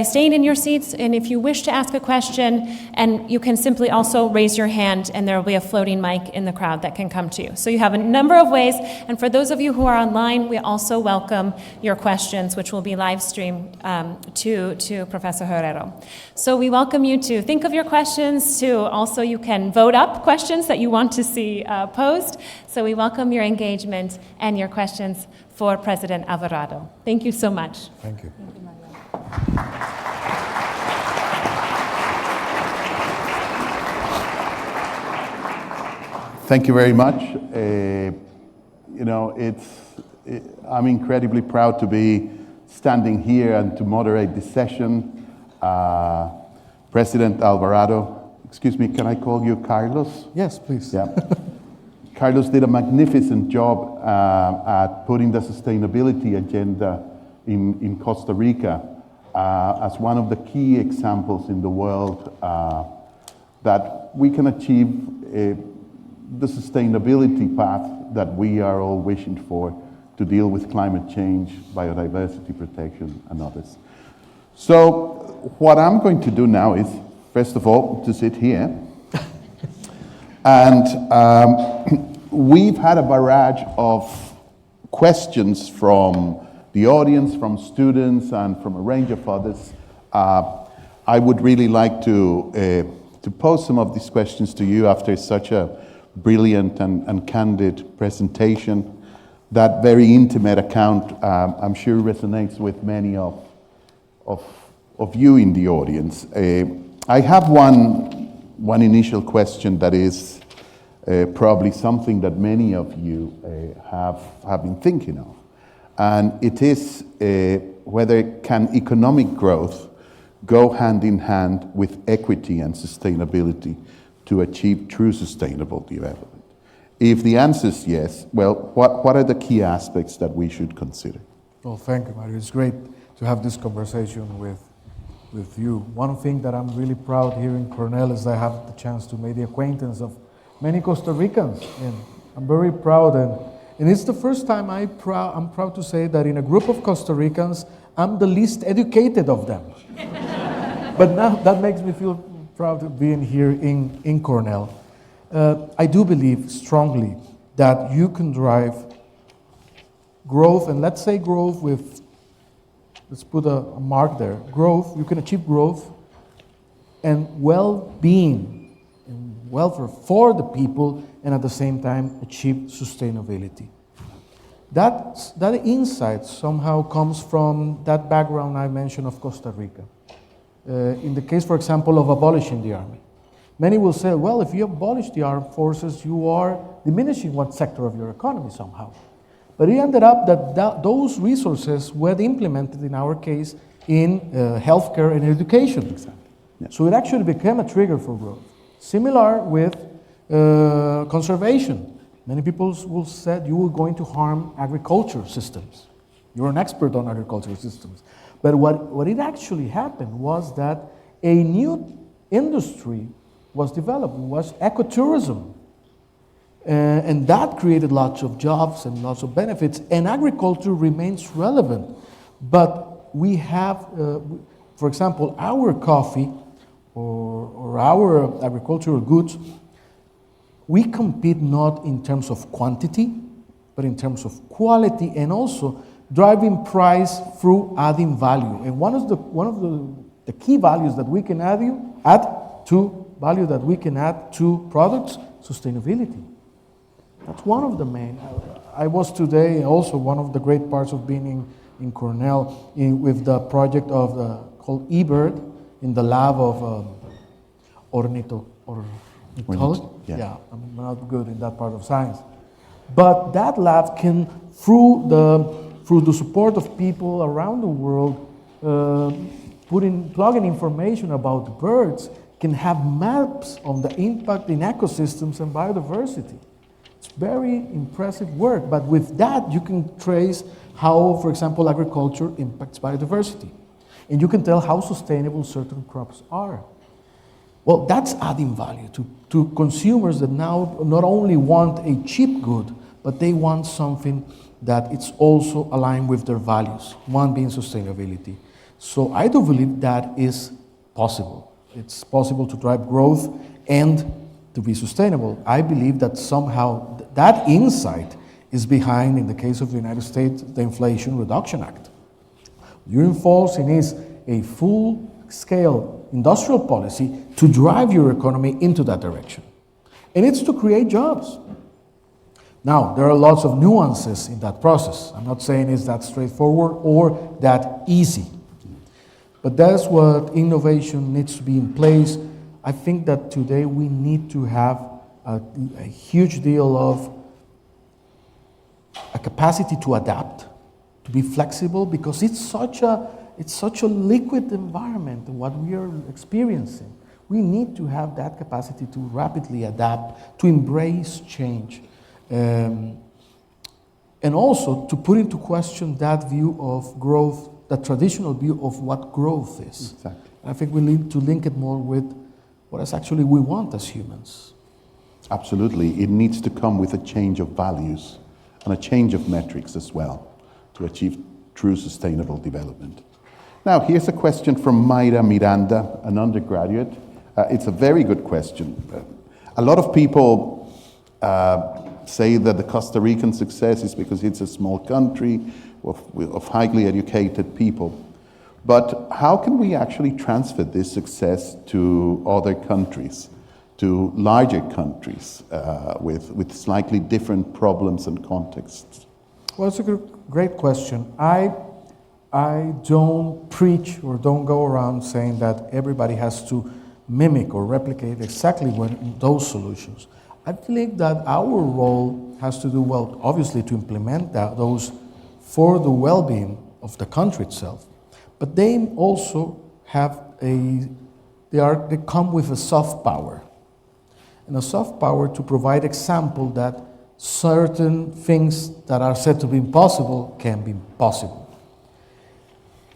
staying in your seats, and if you wish to ask a question, and you can simply also raise your hand, and there will be a floating mic in the crowd that can come to you. So you have a number of ways, and for those of you who are online, we also welcome your questions, which will be live streamed to Professor Einaudi. So we welcome you to think of your questions, also you can vote up questions that you want to see posed. So we welcome your engagement and your questions for President Alvarado. Thank you so much. Thank you. Thank you, Mario. Thank you very much. I'm incredibly proud to be standing here and to moderate this session. President Alvarado, excuse me, can I call you Carlos? Yes, please. Yeah. Carlos did a magnificent job at putting the sustainability agenda in Costa Rica as one of the key examples in the world that we can achieve the sustainability path that we are all wishing for to deal with climate change, biodiversity protection, and others. So what I'm going to do now is, first of all, to sit here. And we've had a barrage of questions from the audience, from students, and from a range of others. I would really like to pose some of these questions to you after such a brilliant and candid presentation. That very intimate account, I'm sure, resonates with many of you in the audience. I have one initial question that is probably something that many of you have been thinking of. And it is whether can economic growth go hand in hand with equity and sustainability to achieve true sustainable development? If the answer is yes, well, what are the key aspects that we should consider? Well, thank you, Mario. It's great to have this conversation with you. One thing that I'm really proud here in Cornell is I have the chance to make the acquaintance of many Costa Ricans, and I'm very proud. And it's the first time I'm proud to say that in a group of Costa Ricans, I'm the least educated of them. But now that makes me feel proud of being here in Cornell. I do believe strongly that you can drive growth, and let's say growth with, let's put a mark there, growth, you can achieve growth and well-being and welfare for the people, and at the same time achieve sustainability. That insight somehow comes from that background I mentioned of Costa Rica. In the case, for example, of abolishing the army. Many will say, well, if you abolish the armed forces, you are diminishing one sector of your economy somehow. But it ended up that those resources were implemented, in our case, in healthcare and education, for example. Yeah. So it actually became a trigger for growth. Similar with conservation. Many people will say you were going to harm agriculture systems. You're an expert on agricultural systems. But what it actually happened was that a new industry was developed, was ecotourism. And that created lots of jobs and lots of benefits, and agriculture remains relevant. But we have, for example, our coffee or our agricultural goods, we compete not in terms of quantity, but in terms of quality, and also driving price through adding value. And one of the key values that we can add to products, sustainability. That's one of the main. I was today also one of the great parts of being in Cornell with the project called eBird in the lab of ornithology. Yeah, I'm not good in that part of science. But that lab can, through the support of people around the world, plugging information about the birds, can have maps on the impact in ecosystems and biodiversity. It's very impressive work, but with that you can trace how, for example, agriculture impacts biodiversity. And you can tell how sustainable certain crops are. Well, that's adding value to consumers that now not only want a cheap good, but they want something that it's also aligned with their values, one being sustainability. So I do believe that is possible. It's possible to drive growth and to be sustainable. I believe that somehow that insight is behind, in the case of the United States, the Inflation Reduction Act. You're enforcing is a full-scale industrial policy to drive your economy into that direction. And it's to create jobs. Now, there are lots of nuances in that process. I'm not saying it's that straightforward or that easy. But that's what innovation needs to be in place. I think that today we need to have a huge deal of a capacity to adapt, to be flexible, because it's such a liquid environment, what we are experiencing. We need to have that capacity to rapidly adapt, to embrace change, and also to put into question that view of growth, that traditional view of what growth is. Exactly. I think we need to link it more with what is actually we want as humans. Absolutely. It needs to come with a change of values and a change of metrics as well to achieve true sustainable development. Now, here's a question from Mayra Miranda, an undergraduate. It's a very good question. A lot of people say that the Costa Rican success is because it's a small country of highly educated people. But how can we actually transfer this success to other countries, to larger countries with slightly different problems and contexts? Well, it's a great question. I don't preach or don't go around saying that everybody has to mimic or replicate exactly those solutions. I think that our role has to do, well, obviously to implement those for the well-being of the country itself. But they also have they come with a soft power. And a soft power to provide example that certain things that are said to be impossible can be possible.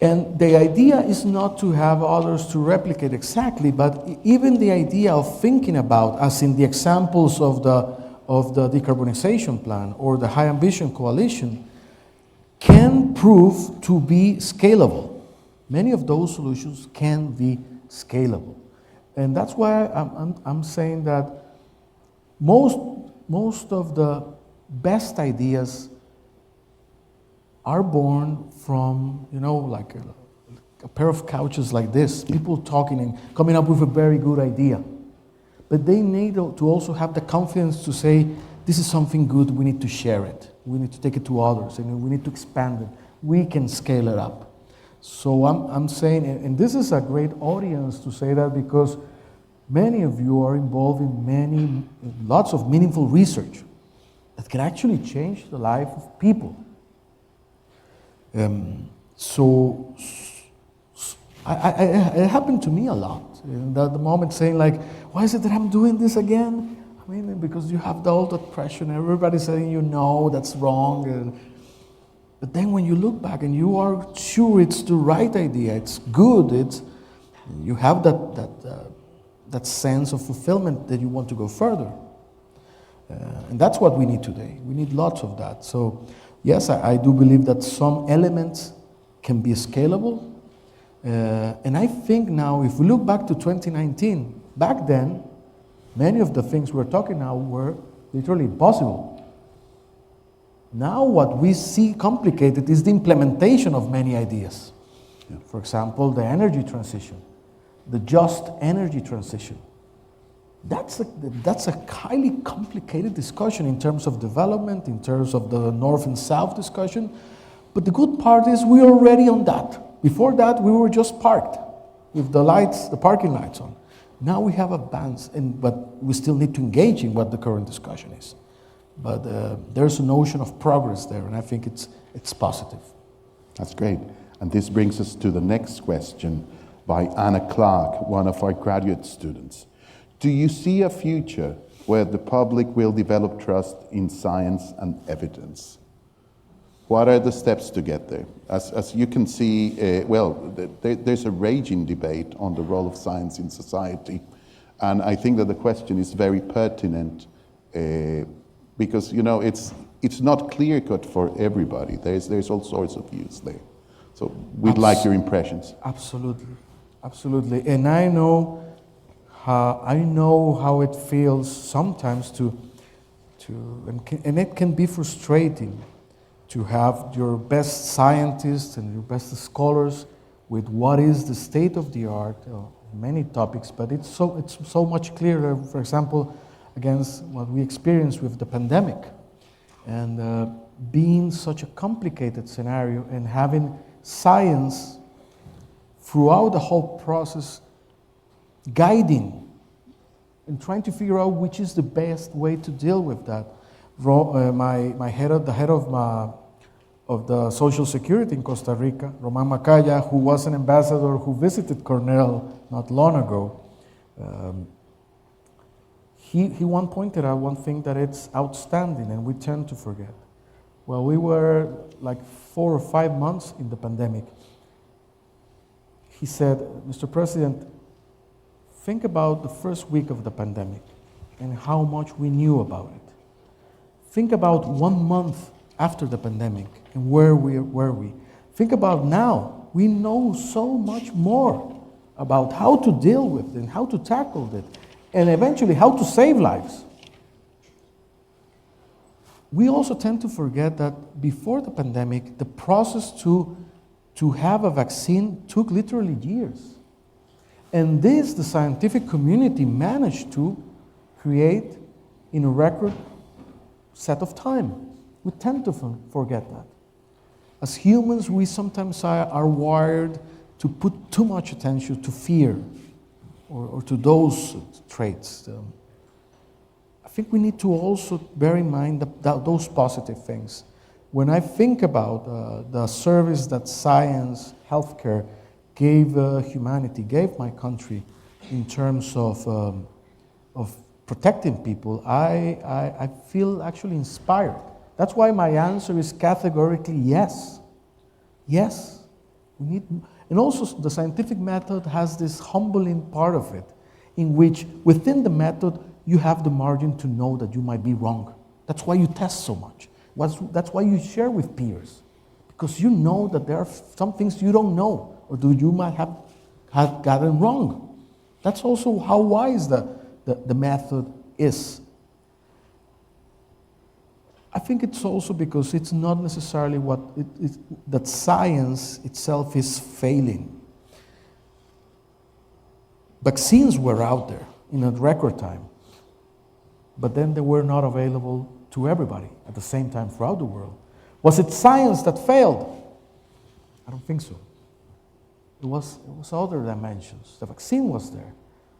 And the idea is not to have others to replicate exactly, but even the idea of thinking about, as in the examples of the decarbonization plan or the high ambition coalition, can prove to be scalable. Many of those solutions can be scalable. And that's why I'm saying that most of the best ideas are born from, like a pair of couches like this, people talking and coming up with a very good idea. But they need to also have the confidence to say, this is something good, we need to share it. We need to take it to others, and we need to expand it. We can scale it up. So I'm saying, and this is a great audience to say that because many of you are involved in lots of meaningful research that can actually change the life of people. So it happened to me a lot. The moment saying like, why is it that I'm doing this again? I mean, because you have all that pressure and everybody's saying, that's wrong. But then when you look back and you are sure it's the right idea, it's good, you have that sense of fulfillment that you want to go further. And that's what we need today. We need lots of that. So yes, I do believe that some elements can be scalable. And I think now, if we look back to 2019, back then, many of the things we're talking now were literally impossible. Now what we see complicated is the implementation of many ideas. Yeah. For example, the energy transition, the just energy transition. That's a highly complicated discussion in terms of development, in terms of the north and south discussion. But the good part is we're already on that. Before that, we were just parked with the lights, the parking lights on. Now we have advanced, but we still need to engage in what the current discussion is. But there's a notion of progress there, and I think it's positive. That's great. And this brings us to the next question by Anna Clark, one of our graduate students. Do you see a future where the public will develop trust in science and evidence? What are the steps to get there? As you can see, there's a raging debate on the role of science in society. And I think that the question is very pertinent because, it's not clear-cut for everybody. There's all sorts of views there. So we'd like your impressions. Absolutely. And I know how it feels sometimes and it can be frustrating to have your best scientists and your best scholars with what is the state of the art of many topics, but it's so much clearer, for example, against what we experienced with the pandemic, and being such a complicated scenario and having science throughout the whole process guiding and trying to figure out which is the best way to deal with that. The head of the Social Security in Costa Rica, Roman Macaya, who was an ambassador who visited Cornell not long ago, He one pointed out one thing that it's outstanding and we tend to forget. Well, we were like 4 or 5 months in the pandemic. He said, Mr. President, think about the first week of the pandemic and how much we knew about it. Think about 1 month after the pandemic and where were we. Think about now. We know so much more about how to deal with it and how to tackle it, and eventually how to save lives. We also tend to forget that before the pandemic, the process to have a vaccine took literally years. And this, the scientific community managed to create in a record set of time. We tend to forget that. As humans, we sometimes are wired to put too much attention to fear or to those traits. I think we need to also bear in mind those positive things. When I think about the service that science, healthcare gave humanity, gave my country in terms of protecting people, I feel actually inspired. That's why my answer is categorically yes. Yes, we need, and also the scientific method has this humbling part of it, in which within the method you have the margin to know that you might be wrong. That's why you test so much. That's why you share with peers, because you know that there are some things you don't know, or you might have gotten wrong. That's also how wise the method is. I think it's also because it's not necessarily that science itself is failing. Vaccines were out there in a record time, but then they were not available to everybody at the same time throughout the world. Was it science that failed? I don't think so. It was other dimensions. The vaccine was there,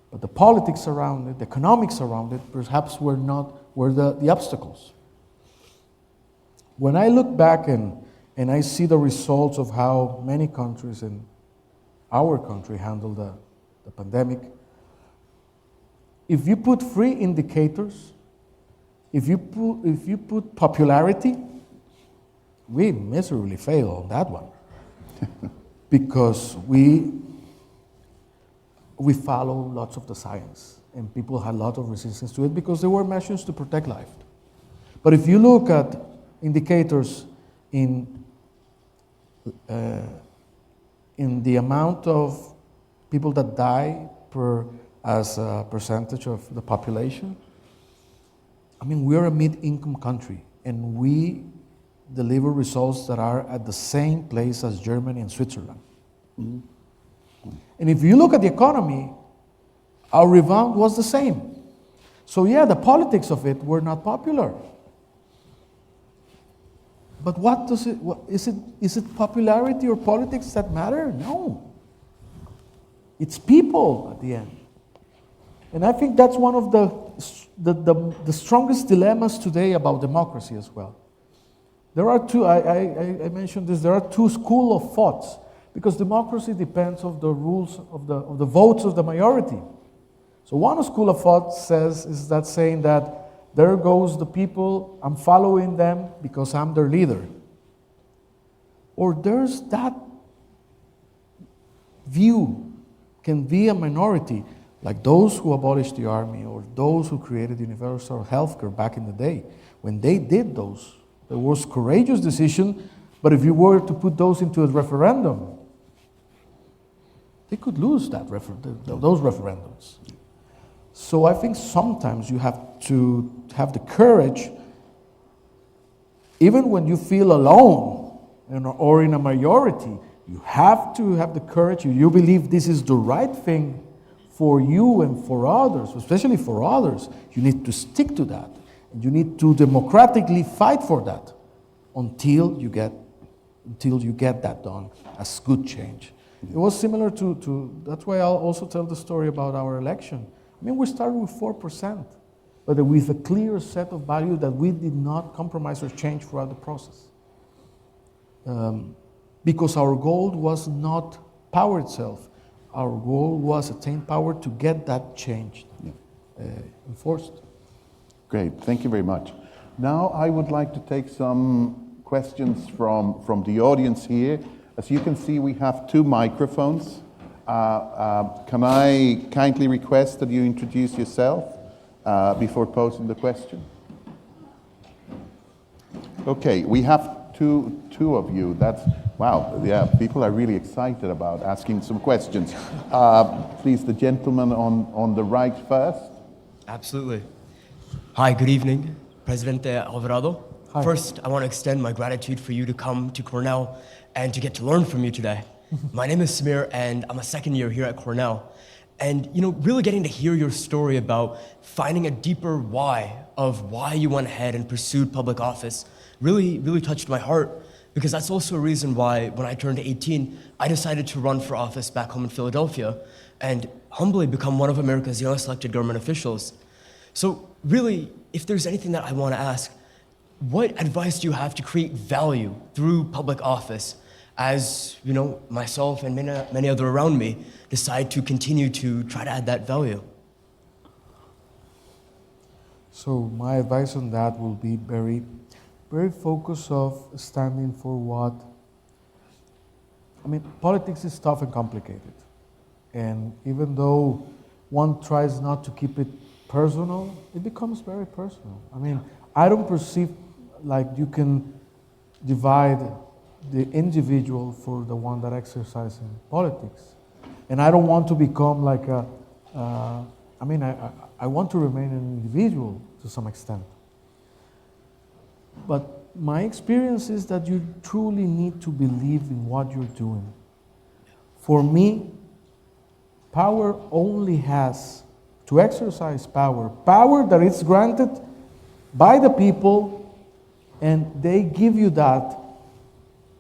but the politics around it, the economics around it, perhaps were the obstacles. When I look back and I see the results of how many countries in our country handled the pandemic, if you put 3 indicators, if you put popularity, we miserably fail on that one. Because we follow lots of the science, and people had a lot of resistance to it because there were measures to protect life. But if you look at indicators in the amount of people that die as a percentage of the population, I mean, we're a mid-income country, and we deliver results that are at the same place as Germany and Switzerland. Mm-hmm. And if you look at the economy, our rebound was the same. So yeah, the politics of it were not popular. But is it popularity or politics that matter? No. It's people at the end. And I think that's one of the strongest dilemmas today about democracy as well. There are two, I mentioned this, there are 2 schools of thoughts, because democracy depends on the rules of the votes of the majority. So one school of thought is saying that there goes the people, I'm following them because I'm their leader. Or there's that view, can be a minority, like those who abolished the army or those who created universal healthcare back in the day. When they did those, there was courageous decision, but if you were to put those into a referendum, they could lose those referendums. So I think sometimes you have to have the courage, even when you feel alone or in a majority, you have to have the courage, if you believe this is the right thing for you and for others, especially for others, you need to stick to that. And you need to democratically fight for that until you get that done as good change. It was similar to that's why I'll also tell the story about our election. I mean, we started with 4%, but with a clear set of values that we did not compromise or change throughout the process. Because our goal was not power itself. our goal was attain power to get that changed, enforced. Great, thank you very much. Now I would like to take some questions from the audience here. As you can see, we have 2 microphones. Can I kindly request that you introduce yourself before posing the question? Okay, we have two of you. That's, wow, yeah, people are really excited about asking some questions. Please, the gentleman on the right first. Absolutely. Hi, good evening, Presidente Alvarado. Hi. First, I want to extend my gratitude for you to come to Cornell and to get to learn from you today. My name is Samir, and I'm a second year here at Cornell. And, really getting to hear your story about finding a deeper why of why you went ahead and pursued public office really touched my heart, because that's also a reason why when I turned 18, I decided to run for office back home in Philadelphia and humbly become one of America's youngest elected government officials. So really, if there's anything that I want to ask, what advice do you have to create value through public office as, myself and many other around me decide to continue to try to add that value? So my advice on that will be very focused of standing for what, politics is tough and complicated. And even though one tries not to keep it personal, it becomes very personal. I don't perceive like you can divide the individual for the one that exercises politics. And I don't want to become like I want to remain an individual to some extent. But my experience is that you truly need to believe in what you're doing. For me, power only has to exercise power that is granted by the people, and they give you that,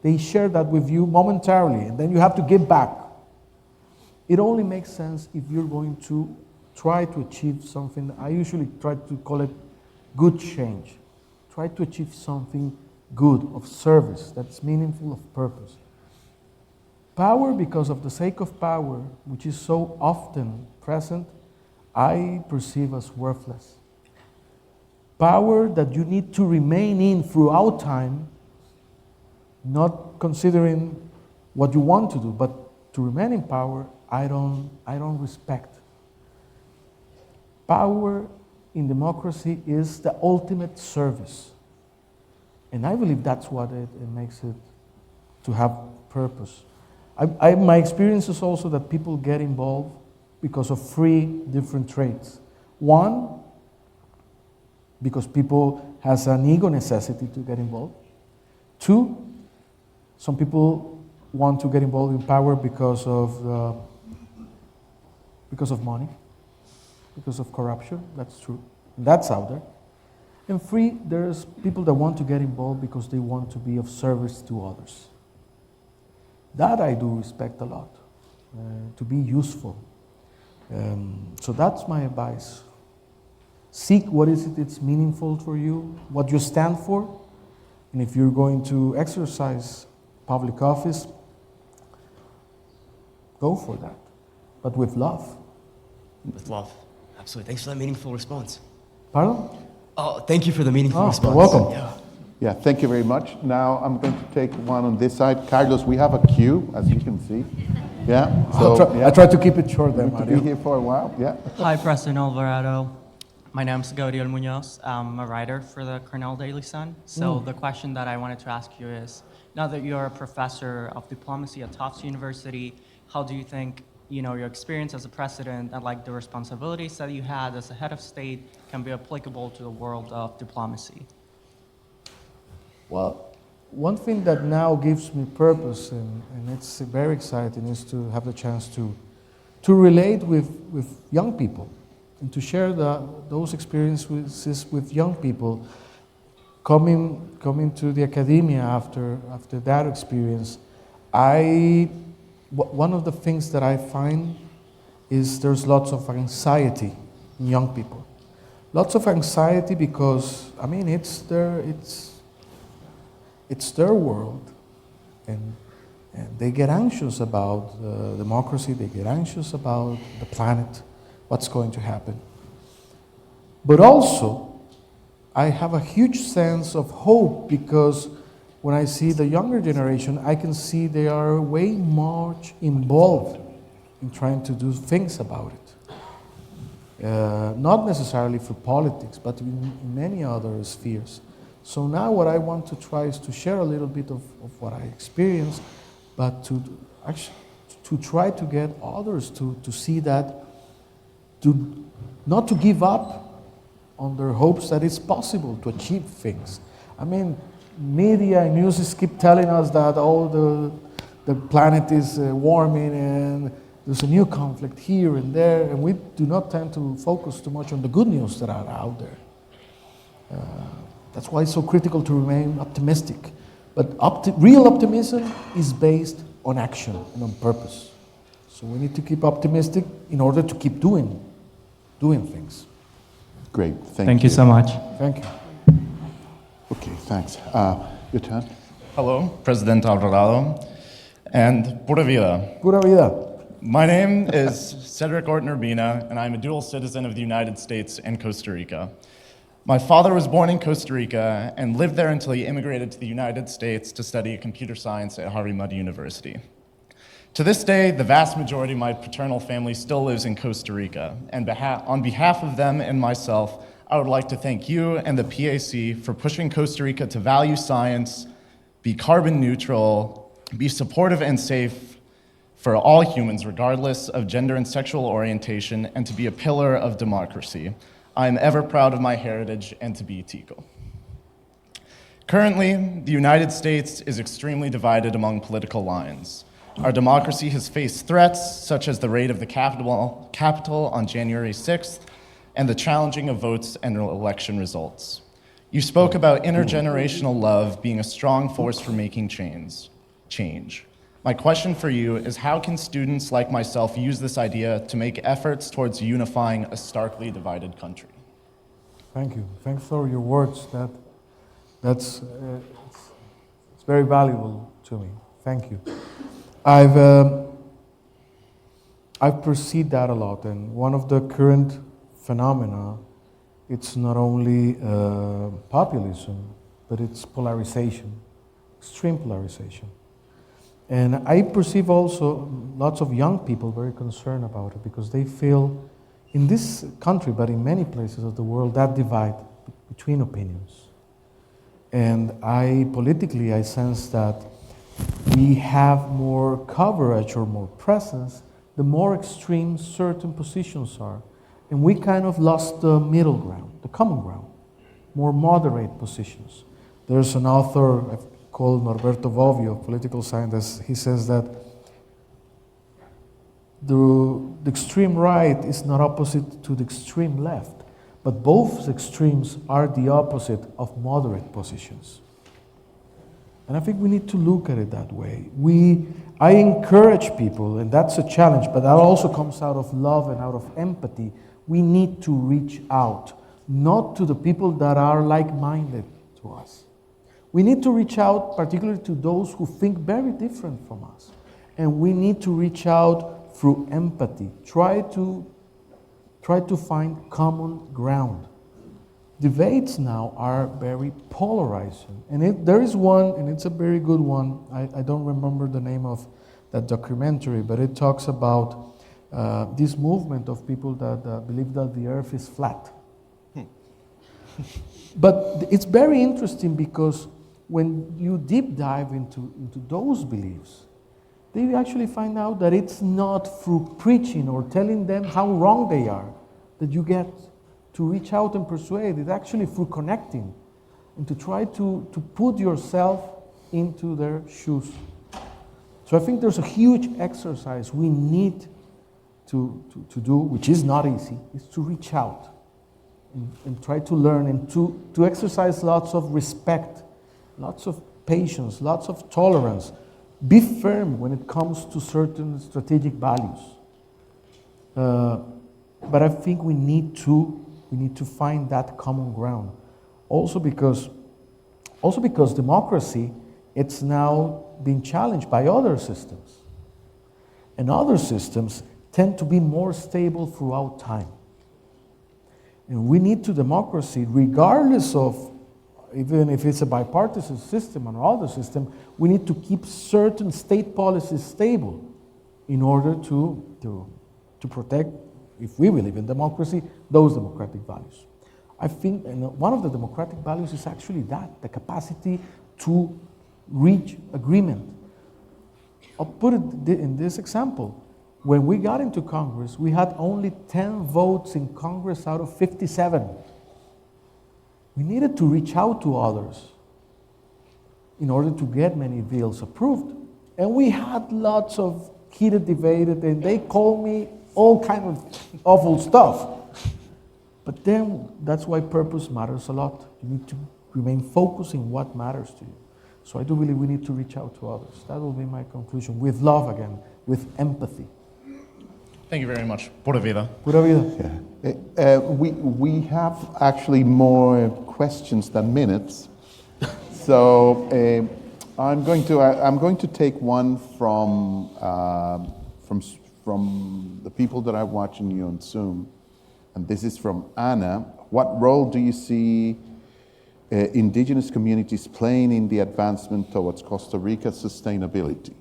they share that with you momentarily, and then you have to give back. It only makes sense if you're going to try to achieve something. I usually try to call it good change. Try to achieve something good, of service, that's meaningful, of purpose. Power, because of the sake of power, which is so often present, I perceive as worthless. Power that you need to remain in throughout time, not considering what you want to do, but to remain in power, I don't respect. Power in democracy is the ultimate service. And I believe that's what it makes it to have purpose. My experience is also that people get involved because of 3 different traits. 1, because people has an ego necessity to get involved. 2, some people want to get involved in power because of money, because of corruption. That's true. That's out there. And 3, there's people that want to get involved because they want to be of service to others. That I do respect a lot, to be useful. So that's my advice. Seek what is it that's meaningful for you, what you stand for, and if you're going to exercise public office, go for that, but with love. With love. Absolutely. Thanks for that meaningful response. Pardon? Oh, thank you for the meaningful response. You're welcome. Yeah, thank you very much. Now I'm going to take one on this side. Carlos, we have a queue, as you can see. Yeah. I try to keep it short there, To be Mario. here for a while. Yeah. Hi, President Alvarado. My name is Gabriel Munoz. I'm a writer for the Cornell Daily Sun. So the question that I wanted to ask you is, now that you're a professor of diplomacy at Tufts University, how do you think your experience as a president and the responsibilities that you had as a head of state can be applicable to the world of diplomacy? Well, one thing that now gives me purpose, and it's very exciting, is to have the chance to relate with young people and to share those experiences with young people. Coming to the academia after that experience, one of the things that I find is there's lots of anxiety in young people. Lots of anxiety because, it's their world. And And they get anxious about democracy, they get anxious about the planet, what's going to happen. But also, I have a huge sense of hope because when I see the younger generation, I can see they are way much involved in trying to do things about it. Not necessarily for politics, but in many other spheres. So now what I want to try is to share a little bit of what I experienced, but to try to get others to see that, not to give up on their hopes that it's possible to achieve things. I mean, media and news keep telling us that the planet is warming and there's a new conflict here and there, and we do not tend to focus too much on the good news that are out there. That's why it's so critical to remain optimistic. But real optimism is based on action and on purpose. So we need to keep optimistic in order to keep doing things. Great, Thank you so much. Thank you. Okay, thanks. Your turn. Hello, President Alvarado, and Pura Vida. Pura vida. My name is Cedric Orton-Urbina, and I'm a dual citizen of the United States and Costa Rica. My father was born in Costa Rica and lived there until he immigrated to the United States to study computer science at Harvard University. To this day, the vast majority of my paternal family still lives in Costa Rica, and on behalf of them and myself, I would like to thank you and the PAC for pushing Costa Rica to value science, be carbon neutral, be supportive and safe for all humans regardless of gender and sexual orientation, and to be a pillar of democracy. I am ever proud of my heritage and to be Tico. Currently, the United States is extremely divided among political lines. Our democracy has faced threats such as the raid of the Capitol on January 6th and the challenging of votes and election results. You spoke about intergenerational love being a strong force for making change. My question for you is, how can students like myself use this idea to make efforts towards unifying a starkly divided country? Thank you. Thanks for your words. It's very valuable to me. Thank you. I've perceived that a lot, and one of the current phenomena, it's not only populism, but it's polarization, extreme polarization. And I perceive also lots of young people very concerned about it because they feel in this country, but in many places of the world, that divide between opinions. And politically, I sense that we have more coverage or more presence, the more extreme certain positions are. And we kind of lost the middle ground, the common ground, more moderate positions. There's an author called Norberto Bobbio, a political scientist. He says that the extreme right is not opposite to the extreme left, but both extremes are the opposite of moderate positions. And I think we need to look at it that way. I encourage people, and that's a challenge, but that also comes out of love and out of empathy. We need to reach out, not to the people that are like-minded to us. We need to reach out particularly to those who think very different from us. And we need to reach out through empathy. Try to find common ground. Debates now are very polarizing. And there is one, and it's a very good one. I don't remember the name of that documentary, but it talks about this movement of people that believe that the earth is flat. But it's very interesting because when you deep dive into those beliefs, they actually find out that it's not through preaching or telling them how wrong they are that you get to reach out and persuade. It's actually through connecting and to try to put yourself into their shoes. So I think there's a huge exercise we need to do, which is not easy, is to reach out and try to learn and to exercise lots of respect, lots of patience, lots of tolerance. Be firm when it comes to certain strategic values. But I think we need to find that common ground. Also because democracy it's now being challenged by other systems. And other systems tend to be more stable throughout time. And we need to democracy, regardless of, even if it's a bipartisan system or other system, we need to keep certain state policies stable in order to protect, if we believe in democracy, those democratic values. I think one of the democratic values is actually that, the capacity to reach agreement. I'll put it in this example. When we got into Congress, we had only 10 votes in Congress out of 57. We needed to reach out to others in order to get many bills approved. And we had lots of heated debate, and they called me all kind of awful stuff. But then that's why purpose matters a lot. You need to remain focused in what matters to you. So I do believe we need to reach out to others. That will be my conclusion, with love again, with empathy. Thank you very much. Pura vida. Pura vida. Yeah. We have actually more questions than minutes. So I'm going to take one from the people that are watching you on Zoom. And this is from Anna. What role do you see indigenous communities playing in the advancement towards Costa Rica's sustainability?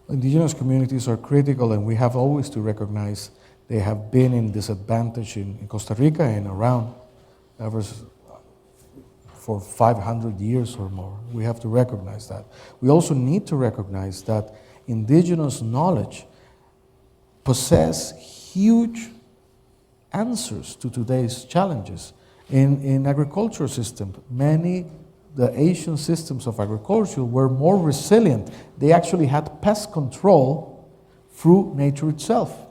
Indigenous communities are critical, and we have always to recognize they have been in disadvantage in Costa Rica and around ever for 500 years or more. We have to recognize that. We also need to recognize that indigenous knowledge possess huge answers to today's challenges. In agriculture system, the Asian systems of agriculture were more resilient. They actually had pest control through nature itself.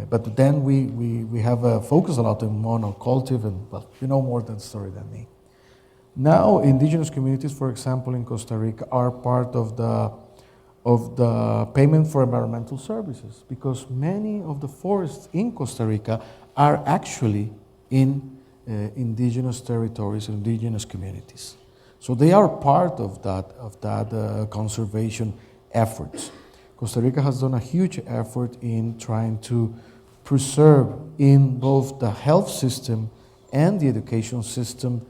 But then we have focused a lot on monoculture, and well, you know more than the story than me. Now, indigenous communities, for example, in Costa Rica, are part of the payment for environmental services, because many of the forests in Costa Rica are actually in indigenous territories, indigenous communities. So they are part of that conservation efforts. Costa Rica has done a huge effort in trying to preserve in both the health system and the education system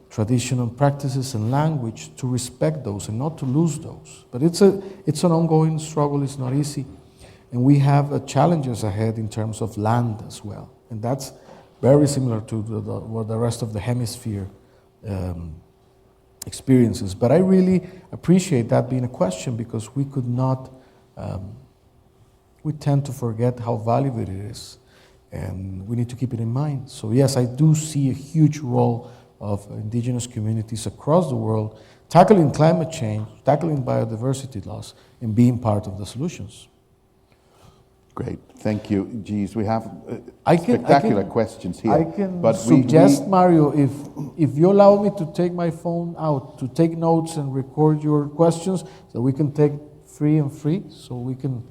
traditional practices and language, to respect those and not to lose those. But it's an ongoing struggle, it's not easy. And we have challenges ahead in terms of land as well. And that's very similar to what the rest of the hemisphere experiences. But I really appreciate that being a question, because we could not, we tend to forget how valuable it is. And we need to keep it in mind. So yes, I do see a huge role of indigenous communities across the world tackling climate change, tackling biodiversity loss, and being part of the solutions. Great, thank you. Geez, we have spectacular questions here. I can suggest, Mario, if you allow me to take my phone out to take notes and record your questions, so we can take free, so we can,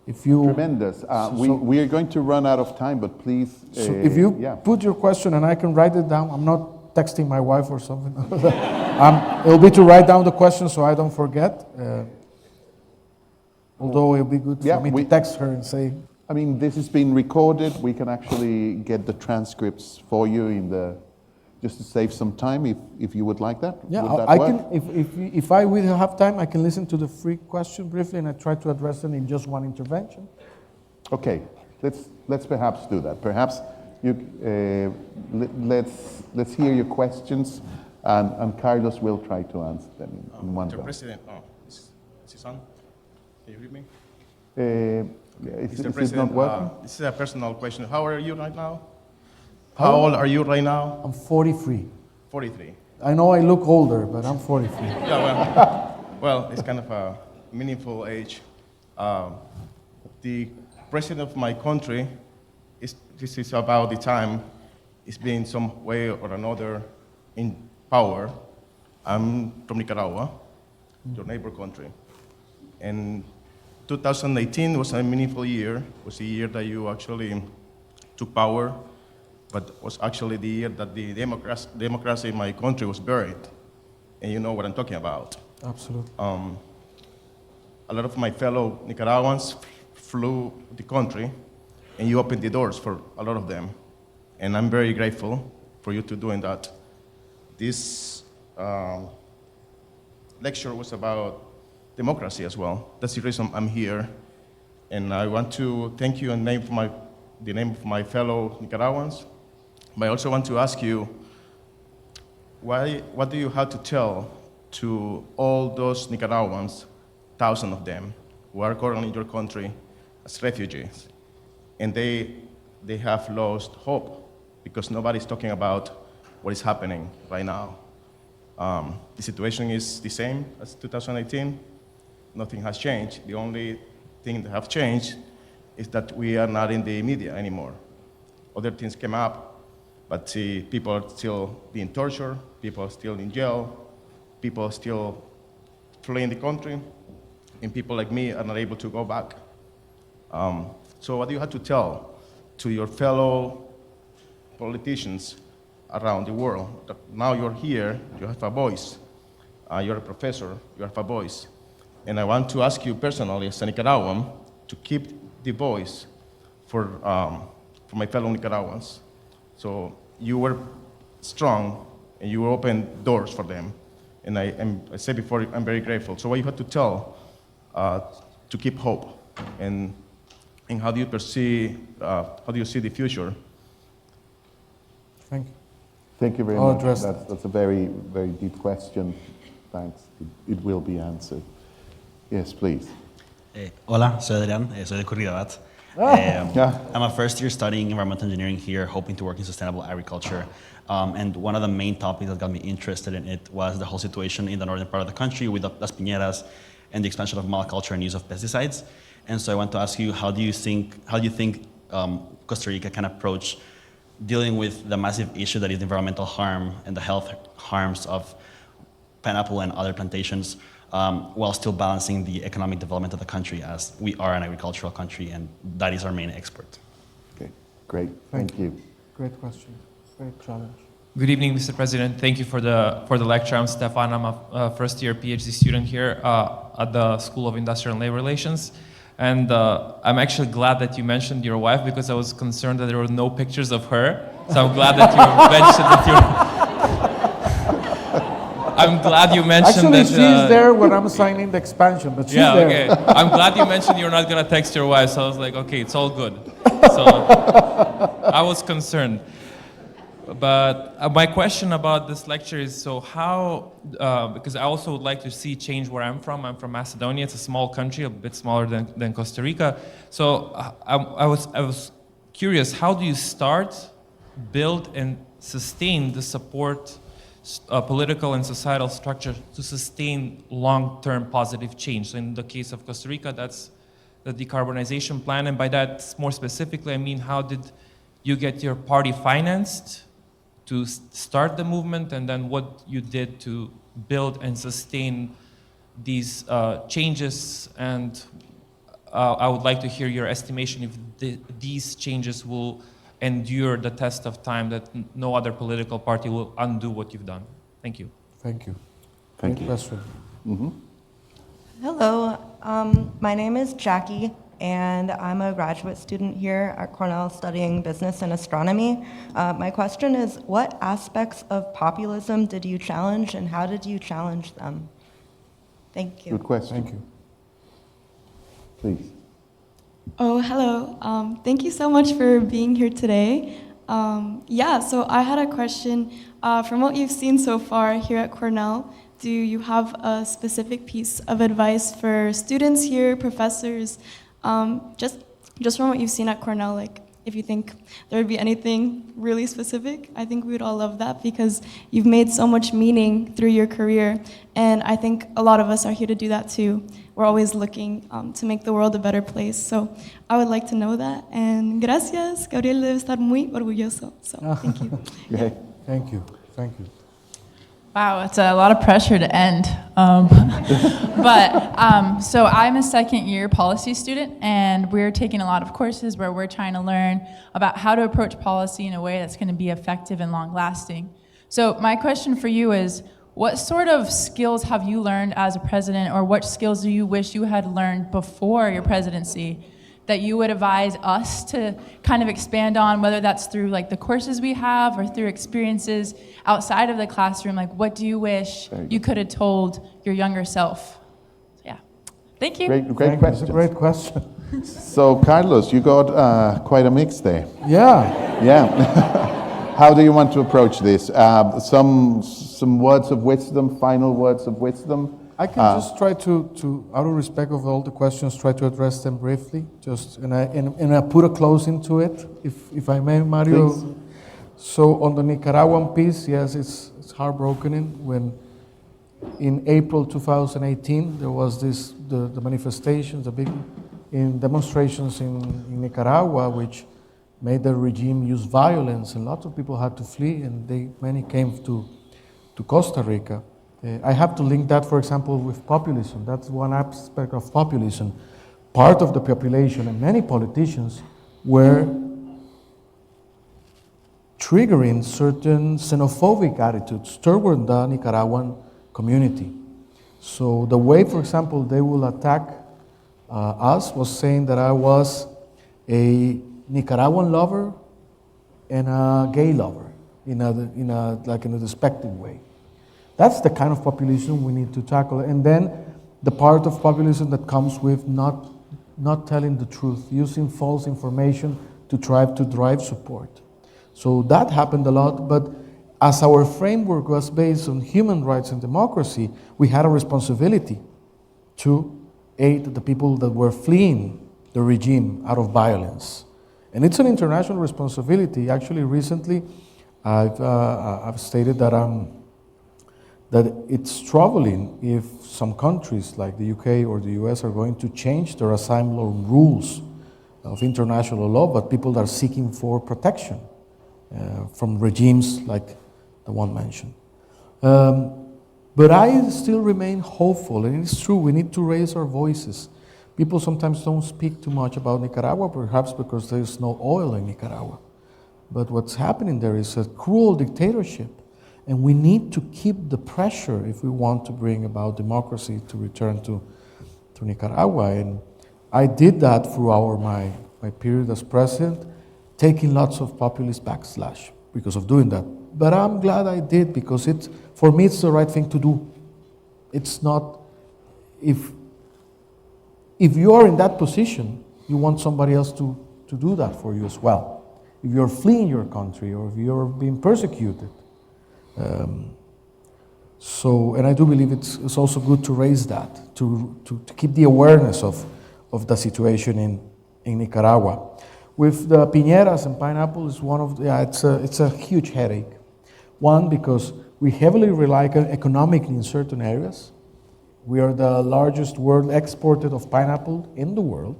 if you... Tremendous. We are going to run out of time, but please... So if you put your question and I can write it down, I'm not texting my wife or something. It'll be to write down the question so I don't forget. Although it'll be good for me to text her and say... I mean, this has been recorded. We can actually get the transcripts for you just to save some time, if you would like that. Yeah, would that I work? can. If I will have time, I can listen to the free question briefly, and I try to address them in just one intervention. Okay, let's perhaps do that. Perhaps let's hear your questions, and Carlos will try to answer them in one go. Mr. President, is this on? Can you hear me? Is it not working? This is a personal question. How are you right now? How old are you right now? I'm 43. 43. I know I look older, but I'm 43. Yeah, well, it's kind of a meaningful age. The president of my country, this is about the time it's been some way or another in power. I'm from Nicaragua, your neighbor country. And 2018 was a meaningful year. It was the year that you actually took power, but was actually the year that the democracy in my country was buried. and you know what I'm talking about. Absolutely. A lot of my fellow Nicaraguans flew the country, and you opened the doors for a lot of them. And I'm very grateful for you to doing that. This lecture was about democracy as well. That's the reason I'm here. And I want to thank you in the name of my fellow Nicaraguans. But I also want to ask you, what do you have to tell to all those Nicaraguans, thousands of them, who are currently in your country as refugees, and they have lost hope because nobody's talking about what is happening right now. The situation is the same as 2018. Nothing has changed. The only thing that have changed is that we are not in the media anymore. Other things came up, but people are still being tortured, people are still in jail, people are still fleeing the country, and people like me are not able to go back. So what do you have to tell to your fellow politicians around the world that now you're here, you have a voice, you're a professor, you have a voice. And I want to ask you personally as a Nicaraguan to keep the voice for my fellow Nicaraguans. So you were strong and you opened doors for them. And I said before, I'm very grateful. So what you have to tell to keep hope, and how do you see the future? Thank you. Thank you very I'll much. address That's a very, very deep question. Thanks. It will be answered. Yes, please. Hola, soy Adrián, soy de Curridabat. Yeah. I'm a first year studying environmental engineering here, hoping to work in sustainable agriculture. And one of the main topics that got me interested in it was the whole situation in the northern part of the country with the Las Piñeras and the expansion of monoculture and use of pesticides. And so I want to ask you, how do you think Costa Rica can approach dealing with the massive issue that is environmental harm and the health harms of pineapple and other plantations, while still balancing the economic development of the country, as we are an agricultural country and that is our main export? Okay, great. Thank you. Great question. Great challenge. Good evening, Mr. President. Thank you for the lecture. I'm Stefan. I'm a first-year PhD student here at the School of Industrial and Labor Relations. And I'm actually glad that you mentioned your wife, because I was concerned that there were no pictures of her. So I'm glad that you mentioned that I'm glad you mentioned Actually, that. she's there when I'm signing the expansion, but she's there. Okay. I'm glad you mentioned you're not going to text your wife. So I was like, okay, it's all good. So I was concerned. But my question about this lecture is, so how, because I also would like to see change where I'm from. I'm from Macedonia. It's a small country, a bit smaller than Costa Rica. So I was curious, how do you start, build, and sustain the support, political and societal structure to sustain long-term positive change? So in the case of Costa Rica, that's the decarbonization plan. And by that, more specifically, I mean, how did you get your party financed to start the movement, and then what you did to build and sustain these changes? And I would like to hear your estimation if these changes will endure the test of time, that no other political party will undo what you've done. Thank you. Thank you. Thank Great you. question. Mm-hmm. Hello, my name is Jackie, and I'm a graduate student here at Cornell studying business and astronomy. My question is, what aspects of populism did you challenge, and how did you challenge them? Thank you. Good question. Thank you. Please. Oh, hello. Thank you so much for being here today. So I had a question. From what you've seen so far here at Cornell, do you have a specific piece of advice for students here, professors? Just from what you've seen at Cornell, like if you think there would be anything really specific, I think we would all love that, because you've made so much meaning through your career, and I think a lot of us are here to do that too. We're always looking to make the world a better place, so I would like to know that. And gracias, Gabriel debe estar muy orgulloso, so thank you. Okay. Thank you. Thank you. Wow, it's a lot of pressure to end. So I'm a second year policy student, and we're taking a lot of courses where we're trying to learn about how to approach policy in a way that's going to be effective and long lasting. So my question for you is, what sort of skills have you learned as a president, or what skills do you wish you had learned before your presidency that you would advise us to kind of expand on, whether that's through like the courses we have or through experiences outside of the classroom? Like, what do you wish you could have told your younger self? Yeah. Thank you. Great Thank you. question. It's a great question. So, Carlos, you got quite a mix there. Yeah. Yeah. How do you want to approach this? Some words of wisdom, final words of wisdom? I can just try to, out of respect of all the questions, try to address them briefly. And I put a close into it, if I may, Mario. Please. So on the Nicaraguan piece, yes, it's heartbroken when in April 2018 there was the manifestations, the big demonstrations in Nicaragua, which made the regime use violence, and lots of people had to flee, and many came to Costa Rica. I have to link that, for example, with populism. That's one aspect of populism. Part of the population and many politicians were triggering certain xenophobic attitudes toward the Nicaraguan community. So the way, for example, they will attack us was saying that I was a Nicaraguan lover and a gay lover in a despective way. That's the kind of populism we need to tackle. And then the part of populism that comes with not telling the truth, using false information to try to drive support. So that happened a lot, but as our framework was based on human rights and democracy, we had a responsibility to aid the people that were fleeing the regime out of violence. And it's an international responsibility. Actually, recently, I've stated that it's troubling if some countries like the UK or the US are going to change their asylum rules of international law, but people are seeking for protection from regimes like the one mentioned. But I still remain hopeful, and it's true, we need to raise our voices. People sometimes don't speak too much about Nicaragua, perhaps because there's no oil in Nicaragua. But what's happening there is a cruel dictatorship. And we need to keep the pressure if we want to bring about democracy to return to Nicaragua. And I did that throughout my period as president, taking lots of populist backslash because of doing that. But I'm glad I did, because for me it's the right thing to do. It's not, if you are in that position, you want somebody else to do that for you as well. If you're fleeing your country or if you're being persecuted. And I do believe it's also good to raise that, to keep the awareness of the situation in Nicaragua. With the piñeras and pineapple is it's a huge headache. One, because we heavily rely economically in certain areas. We are the largest world exporter of pineapple in the world.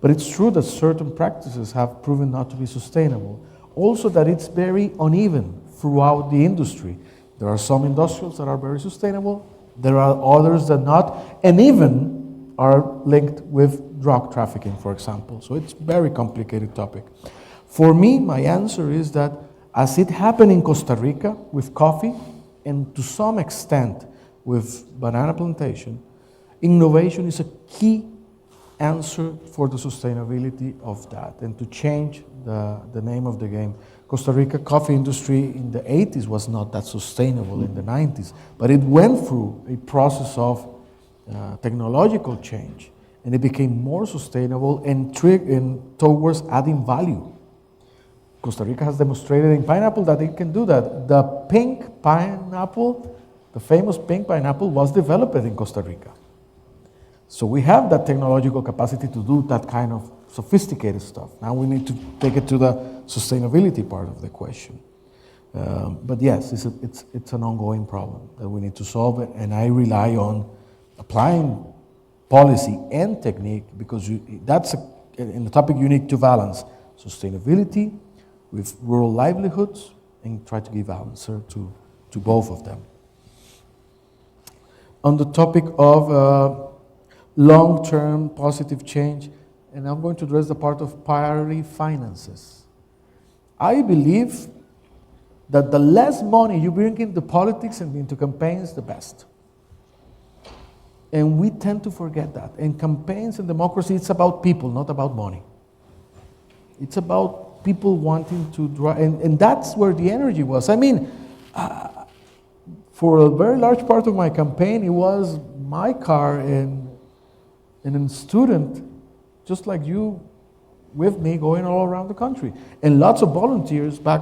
But it's true that certain practices have proven not to be sustainable. Also that it's very uneven throughout the industry. There are some industrials that are very sustainable, there are others that not, and even are linked with drug trafficking, for example. So it's a very complicated topic. For me, my answer is that as it happened in Costa Rica with coffee, and to some extent with banana plantation, innovation is a key answer for the sustainability of that and to change the name of the game. Costa Rica coffee industry in the 80s was not that sustainable in the 90s, but it went through a process of technological change, and it became more sustainable and towards adding value. Costa Rica has demonstrated in pineapple that it can do that. The pink pineapple, the famous pink pineapple, was developed in Costa Rica. So we have that technological capacity to do that kind of sophisticated stuff. Now we need to take it to the sustainability part of the question. But yes, it's an ongoing problem that we need to solve, and I rely on applying policy and technique, because that's in the topic you need to balance sustainability with rural livelihoods and try to give answer to both of them. On the topic of long-term positive change, and I'm going to address the part of priority finances. I believe that the less money you bring into politics and into campaigns, the best. And we tend to forget that. And campaigns and democracy, it's about people, not about money. It's about people wanting to drive, and that's where the energy was. I mean, for a very large part of my campaign, it was my car and a student, just like you, with me, going all around the country. And lots of volunteers back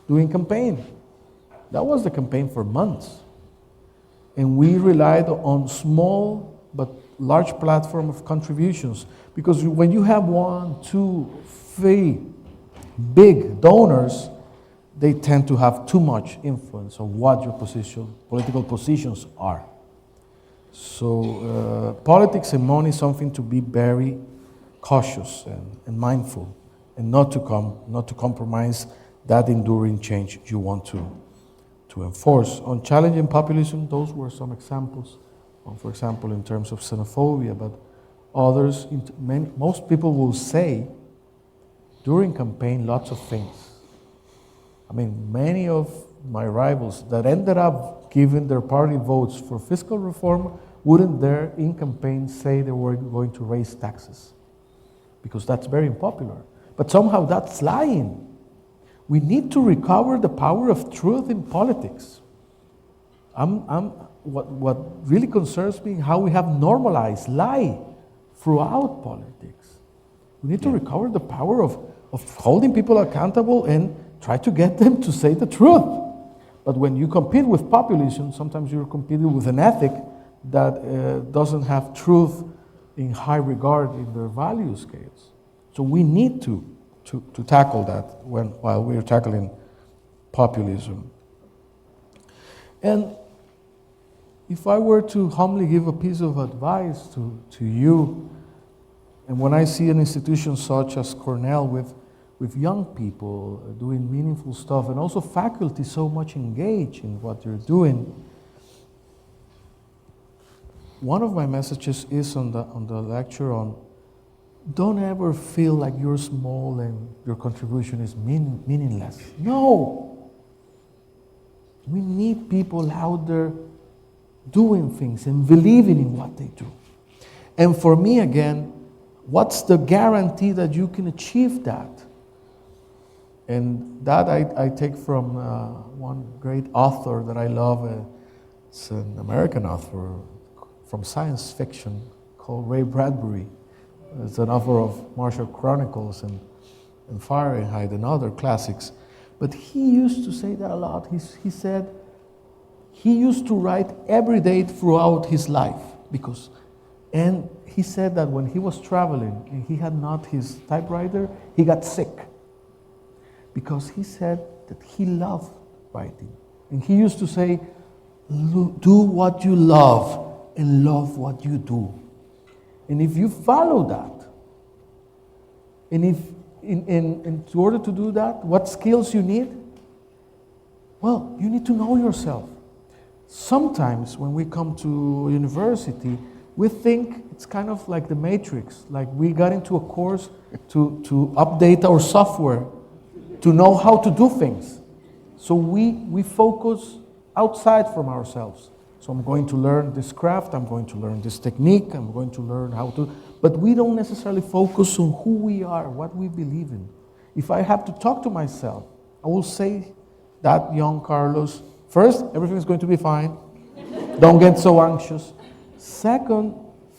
doing campaign. That was the campaign for months. And we relied on small but large platform of contributions. Because when you have 1, 2, 3 big donors, they tend to have too much influence on what your political positions are. So politics and money is something to be very cautious and mindful, and not to compromise that enduring change you want to enforce. On challenging populism, those were some examples. For example, in terms of xenophobia, but others, most people will say during campaign lots of things. I mean, many of my rivals that ended up giving their party votes for fiscal reform wouldn't dare in campaign say they were going to raise taxes, because that's very unpopular. But somehow that's lying. We need to recover the power of truth in politics. What really concerns me, how we have normalized lie throughout politics. We need to recover the power of holding people accountable and try to get them to say the truth. But when you compete with populism, sometimes you're competing with an ethic that doesn't have truth in high regard in their value scales. So we need to tackle that while we're tackling populism. And if I were to humbly give a piece of advice to you, and when I see an institution such as Cornell with young people doing meaningful stuff, and also faculty so much engaged in what they're doing, one of my messages is on the lecture on don't ever feel like you're small and your contribution is meaningless. No! We need people out there doing things and believing in what they do. And for me, again, what's the guarantee that you can achieve that? And that I take from one great author that I love. It's an American author from science fiction called Ray Bradbury. It's an author of Martial Chronicles and Fahrenheit and other classics. But he used to say that a lot. He said he used to write every day throughout his life and he said that when he was traveling and he had not his typewriter, he got sick. Because he said that he loved writing. And he used to say, do what you love and love what you do. And if you follow that, and if in order to do that, what skills you need? Well, you need to know yourself. Sometimes when we come to university, we think it's kind of like the Matrix, like we got into a course to update our software, to know how to do things. So we focus outside from ourselves. So I'm going to learn this craft, I'm going to learn this technique, I'm going to learn how to, but we don't necessarily focus on who we are, what we believe in. If I have to talk to myself, I will say that young Carlos, first, everything is going to be fine. Don't get so anxious. Second,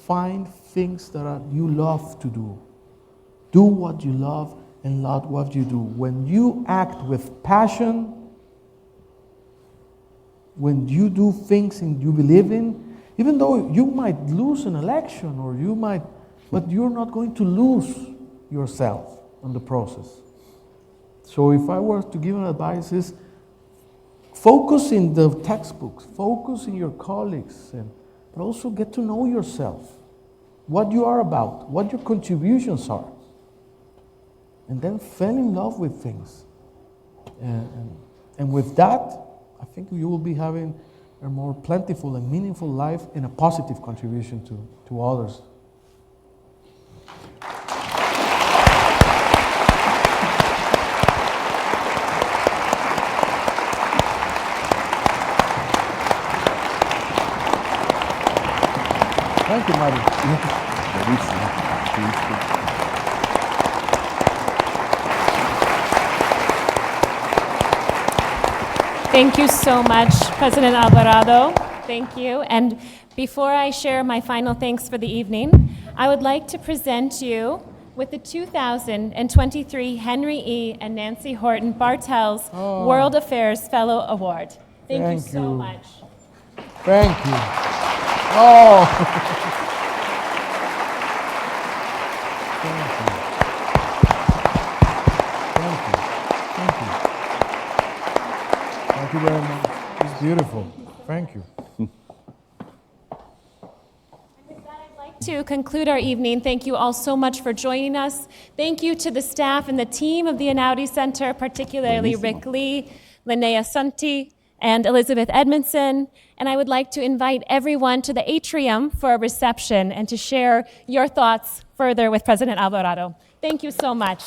find things that you love to do. Do what you love and love what you do. When you act with passion, when you do things and you believe in, even though you might lose an election but you're not going to lose yourself in the process. So if I were to give an advice is, focus in the textbooks, focus in your colleagues, but also get to know yourself, what you are about, what your contributions are. And then fall in love with things. And with that, I think you will be having a more plentiful and meaningful life and a positive contribution to others. Thank you, Mario. Thank you so much, President Alvarado. Thank you. And before I share my final thanks for the evening, I would like to present you with the 2023 Henry E. and Nancy Horton Bartels World Affairs Fellow Award. Thank you so much. Thank you. Oh. Thank you. Thank you. Thank you. Thank you very much. It's beautiful. Thank you. To conclude our evening, thank you all so much for joining us. Thank you to the staff and the team of the Einaudi Center, particularly Rick Lee, Linnea Santi, and Elizabeth Edmondson. And I would like to invite everyone to the atrium for a reception and to share your thoughts further with President Alvarado. Thank you so much.